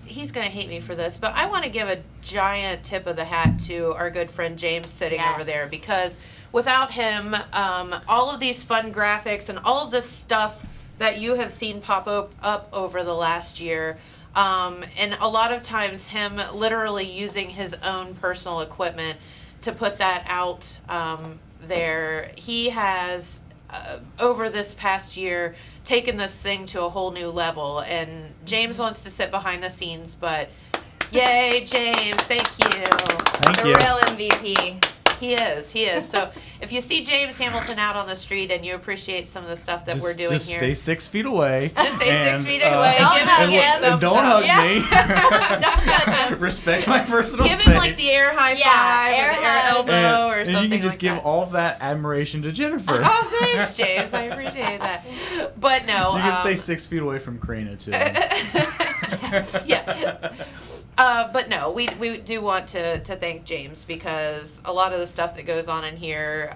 he's going to hate me for this, but I want to give a giant tip of the hat to our good friend James sitting over there, because without him, all of these fun graphics and all of this stuff that you have seen pop up over the last year, and a lot of times him literally using his own personal equipment to put that out there, he has over this past year taken this thing to a whole new level. And James wants to sit behind the scenes, but yay, James, thank you. Thank The you. real MVP. He is. So if you see James Hamilton out on the street and you appreciate some of the stuff that we're doing just here, stay 6 feet away. just stay 6 and, feet away. Don't Give hug him him. a thumbs don't up. hug Yeah. me. Don't touch him. Respect my personal Give space. him like the air high five, air or the air hug. elbow, or and something you can just like give that. all of that admiration to Jennifer. Oh, thanks, James. I appreciate that. But no, You can stay 6 feet away from Karina too. yeah. But no, we do want to thank James, because a lot of the stuff that goes on in here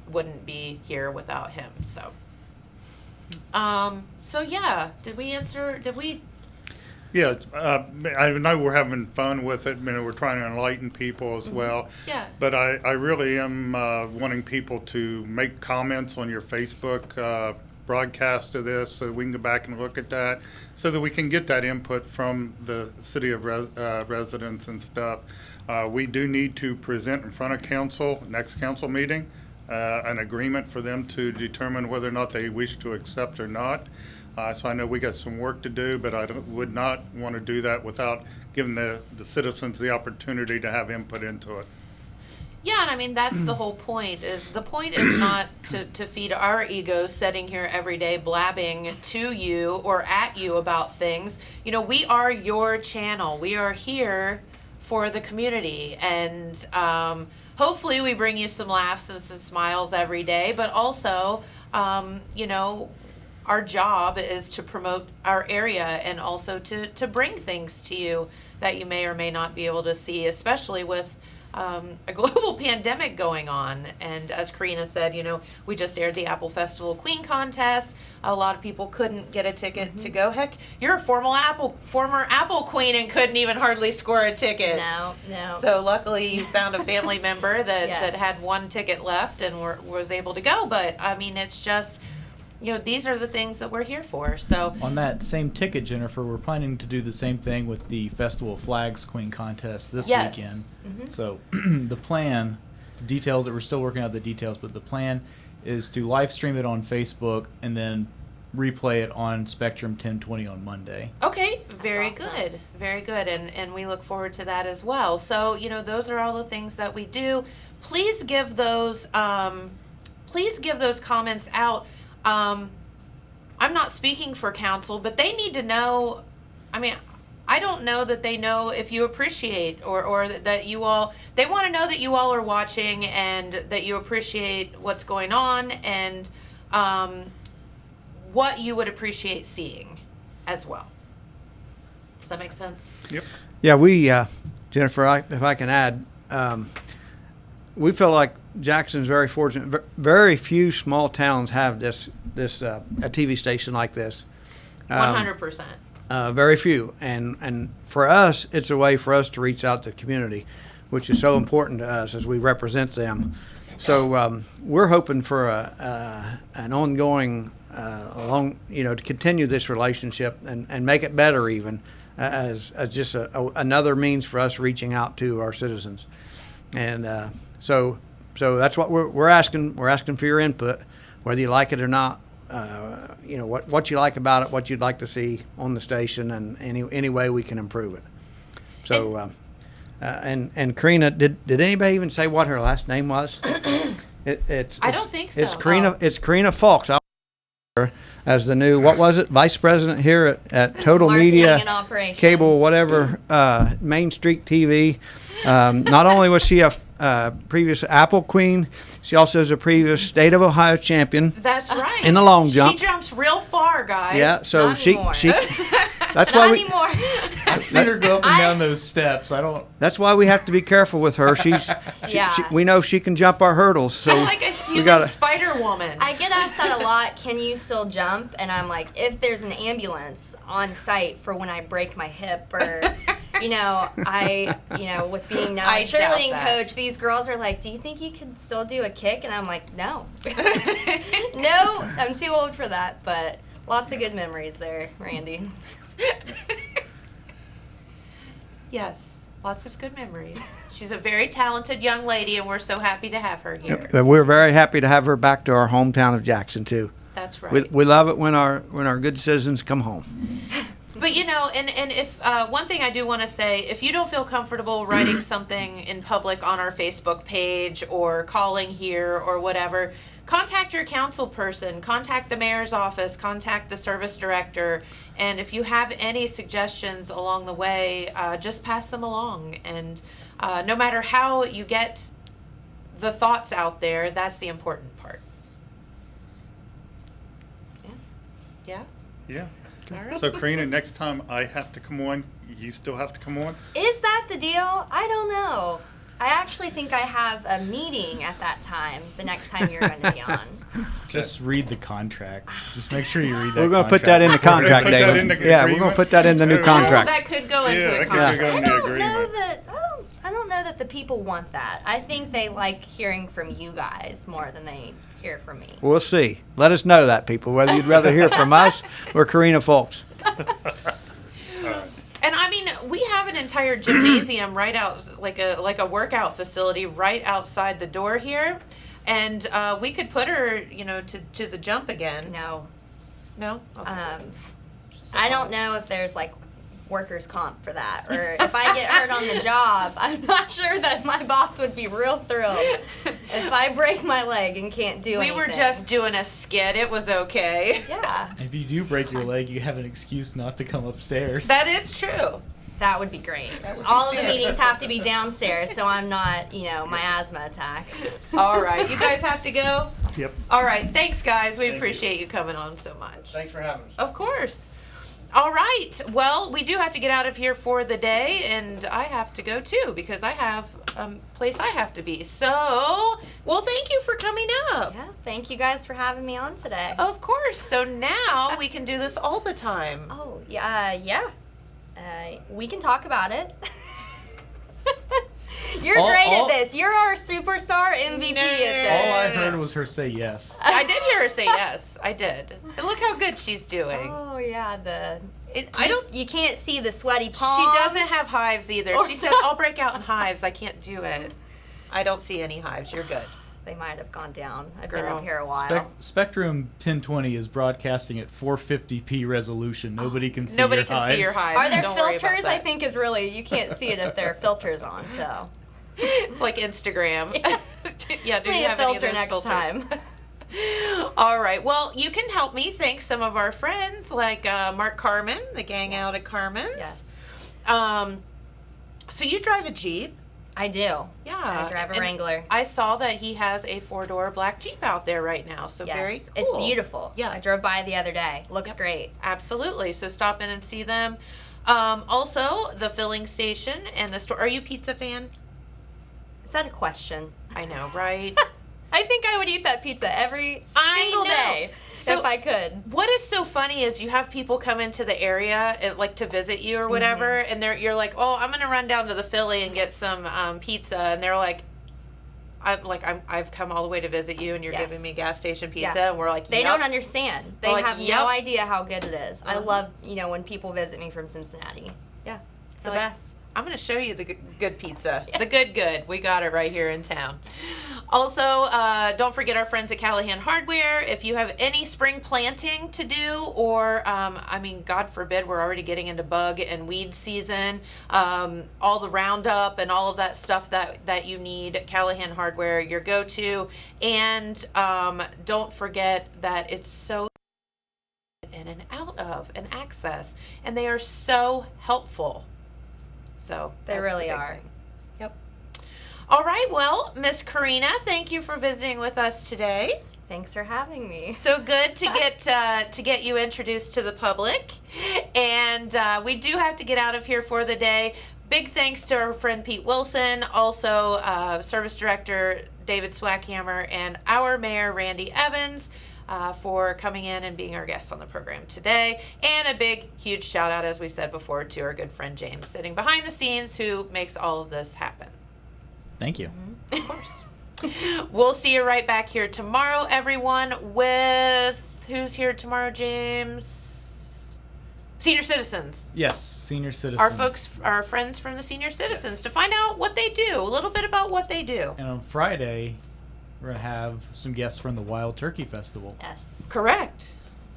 wouldn't be here without him. So yeah, did we? Yeah, I know we're having fun with it. We're trying to enlighten people as well. Yeah. But I really am wanting people to make comments on your Facebook broadcast of this so that we can go back and look at that, so that we can get that input from the city of residents and stuff. We do need to present in front of council, next council meeting, an agreement for them to determine whether or not they wish to accept or not. So I know we got some work to do, but would not want to do that without giving the citizens the opportunity to have input into it. Yeah, and I mean, that's the whole point. The point is not to feed our egos sitting here every day blabbing to you or at you about things. You know, we are your channel. We are here for the community, and hopefully we bring you some laughs and some smiles every day, but also, you know, our job is to promote our area and also to bring things to you that you may or may not be able to see, especially with a global pandemic going on. And as Karina said, you know, we just aired the Apple Festival Queen contest. A lot of people couldn't get a ticket to go. Heck, you're a former Apple Queen and couldn't even hardly score a ticket. No. So luckily you found a family member that, Yes. that had one ticket left and was able to go. But I mean, it's just, you know, these are the things that we're here for. So On that same ticket, Jennifer, we're planning to do the same thing with the Festival of Flags Queen contest this Yes. weekend. So the plan, the details that we're still working out the details, but the plan is to live stream it on Facebook and then replay it on Spectrum 1020 on Monday. okay, very awesome. good, very good, and we look forward to that as well. So you know, those are all the things that we do. Please give those comments out. I'm not speaking for council, but they need to know. I mean, I don't know that they know if you appreciate or that you all, they want to know that you all are watching and that you appreciate what's going on and what you would appreciate seeing as well. Does that make sense? Yep. Yeah, we, Jennifer, if I can add, we feel like Jackson's very fortunate. Very few small towns have a TV station like this. 100%. Very few, and for us, it's a way for us to reach out to the community, which is so important to us as we represent them. So we're hoping for an ongoing, to continue this relationship and make it better, even as just another means for us reaching out to our citizens. And so that's what we're asking. We're asking for your input, whether you like it or not. What you like about it, what you'd like to see on the station, and any way we can improve it. So, and Karina, did anybody even say what her last name was? I don't think so. It's Karina. It's Karina Fox. As the new, what was it, vice president here at Total Marketing Media, and operations. Cable, whatever, Main Street TV. Not only was she a previous Apple Queen, she also is a previous State of Ohio champion That's right. in the long jump. She jumps real far, guys. Yeah, so Not she anymore. that's why Not we anymore. I've seen her go up and down those steps. that's why we have to be careful with her. Yeah. We know she can jump our hurdles. So She's like a human gotta- Spider Woman. I get asked that a lot. Can you still jump? And I'm like, if there's an ambulance on site for when I break my hip or, with being now I a doubt cheerleading that. coach, these girls are like, do you think you could still do a kick? And I'm like, no. No, I'm too old for that. But lots of good memories there, Randy. Yes, lots of good memories. She's a very talented young lady, and we're so happy to have her here. we're very happy to have her back to our hometown of Jackson too. That's right. We love it when our good citizens come home. But and if one thing I do want to say, if you don't feel comfortable writing something in public on our Facebook page or calling here or whatever, contact your council person, contact the mayor's office, contact the service director, and if you have any suggestions along the way, just pass them along. And no matter how you get the thoughts out there, that's the important part. Yeah? Yeah. All right. So Karina, next time I have to come on, you still have to come on? Is that the deal? I don't know. I actually think I have a meeting at that time, the next time you're going to be on. Just read the contract. Just make sure you read that. We're going to put that in the contract, Put that David. in the Yeah, we're going to agreement? put that in the new Oh, contract. That could go into Yeah, the that could contract. go in I the don't know agreement. that. I don't know that the people want that. I think they like hearing from you guys more than they hear from me. We'll see. Let us know that, people, whether you'd rather hear from us or Karina Folks. And I mean, we have an entire gymnasium right out, like a workout facility right outside the door here, and we could put her, to the jump again. No. No. Okay. I don't know if there's like workers' comp for that, or if I get hurt on the job, I'm not sure that my boss would be real thrilled if I break my leg and can't do anything. We were just doing a skit. It was okay. Yeah. If you do break your leg, you have an excuse not to come upstairs. That is true. That would be great. would be All of the fair. meetings have to be downstairs, so I'm not, my asthma attack. All right. You guys have to go? Yep. All right. Thanks, guys. We appreciate you coming on so much. Thanks for having us. Of course. All right. Well, we do have to get out of here for the day, and I have to go too because I have a place I have to be. So, well, thank you for coming up. Yeah, thank you guys for having me on today. Of course. So now we can do this all the time. Oh, yeah. We can talk about it. You're great at this. You're our superstar MVP at this. All I heard was her say yes. I did hear her say yes. I did. And look how good she's doing. Oh yeah, you can't see the sweaty palms. She doesn't have hives either. She said, I'll break out in hives. I can't do it. I don't see any hives. You're good. They might have gone down. I've been Girl. up here a while. Spectrum 1020 is broadcasting at 450p resolution. Nobody can see Nobody your can hives. see your hives. Are there Don't worry about filters? I that. think is really, you can't see it if there are filters on, so. It's like Instagram. Yeah, do We you need a have any of filter those next filters? time. All right. Well, you can help me thank some of our friends like Mark Carmen, the gang out at Carmen's. Yes. So you drive a Jeep. I do. Yeah. I drive a and Wrangler. I saw that he has a 4-door black Jeep out there right now. So Yes. very cool. It's beautiful. Yeah. I drove by the other day. Looks Yep. great. Absolutely. So stop in and see them. Also, the filling station and the store. Are you a pizza fan? Is that a question? I know, right? I think I would eat that pizza every I single know. day So- if I could. What is so funny is you have people come into the area like to visit you or whatever, and you're like, oh, I'm gonna run down to the Philly and get some pizza, and they're like, I've come all the way to visit you, and you're Yes. giving me gas station pizza, Yeah. and we're like, They yep. don't understand. They We're like, have yep. no idea how good it is. I Uh-huh. love, when people visit me from Cincinnati. Yeah, it's the Like, best. I'm going to show you the good pizza. The good. We got it right here in town. Also, don't forget our friends at Callahan Hardware. If you have any spring planting to do, or, God forbid, we're already getting into bug and weed season, all the Roundup and all of that stuff that you need, Callahan Hardware, your go-to. And don't forget that it's so in and out of and access, and they are so helpful. So They that's the really big are. thing. Yep. All right. Well, Miss Karina, thank you for visiting with us today. Thanks for having me. So good to get you introduced to the public, and we do have to get out of here for the day. Big thanks to our friend Pete Wilson, also Service Director David Swackhammer, and our Mayor Randy Evans. For coming in and being our guest on the program today. And a big, huge shout out, as we said before, to our good friend James, sitting behind the scenes, who makes all of this happen. Thank you. Of course. We'll see you right back here tomorrow, everyone, with Who's here tomorrow, James? Senior citizens. Yes, senior citizens. Our folks, our friends from the senior citizens, to find out what they do, a little bit about what they do. And on Friday, we're going to have some guests from the Wild Turkey Festival. Yes. Correct.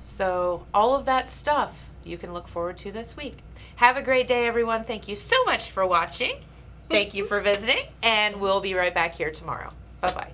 So all of that stuff you can look forward to this week. Have a great day, everyone. Thank you so much for watching. Thank you for visiting, and we'll be right back here tomorrow. Bye-bye.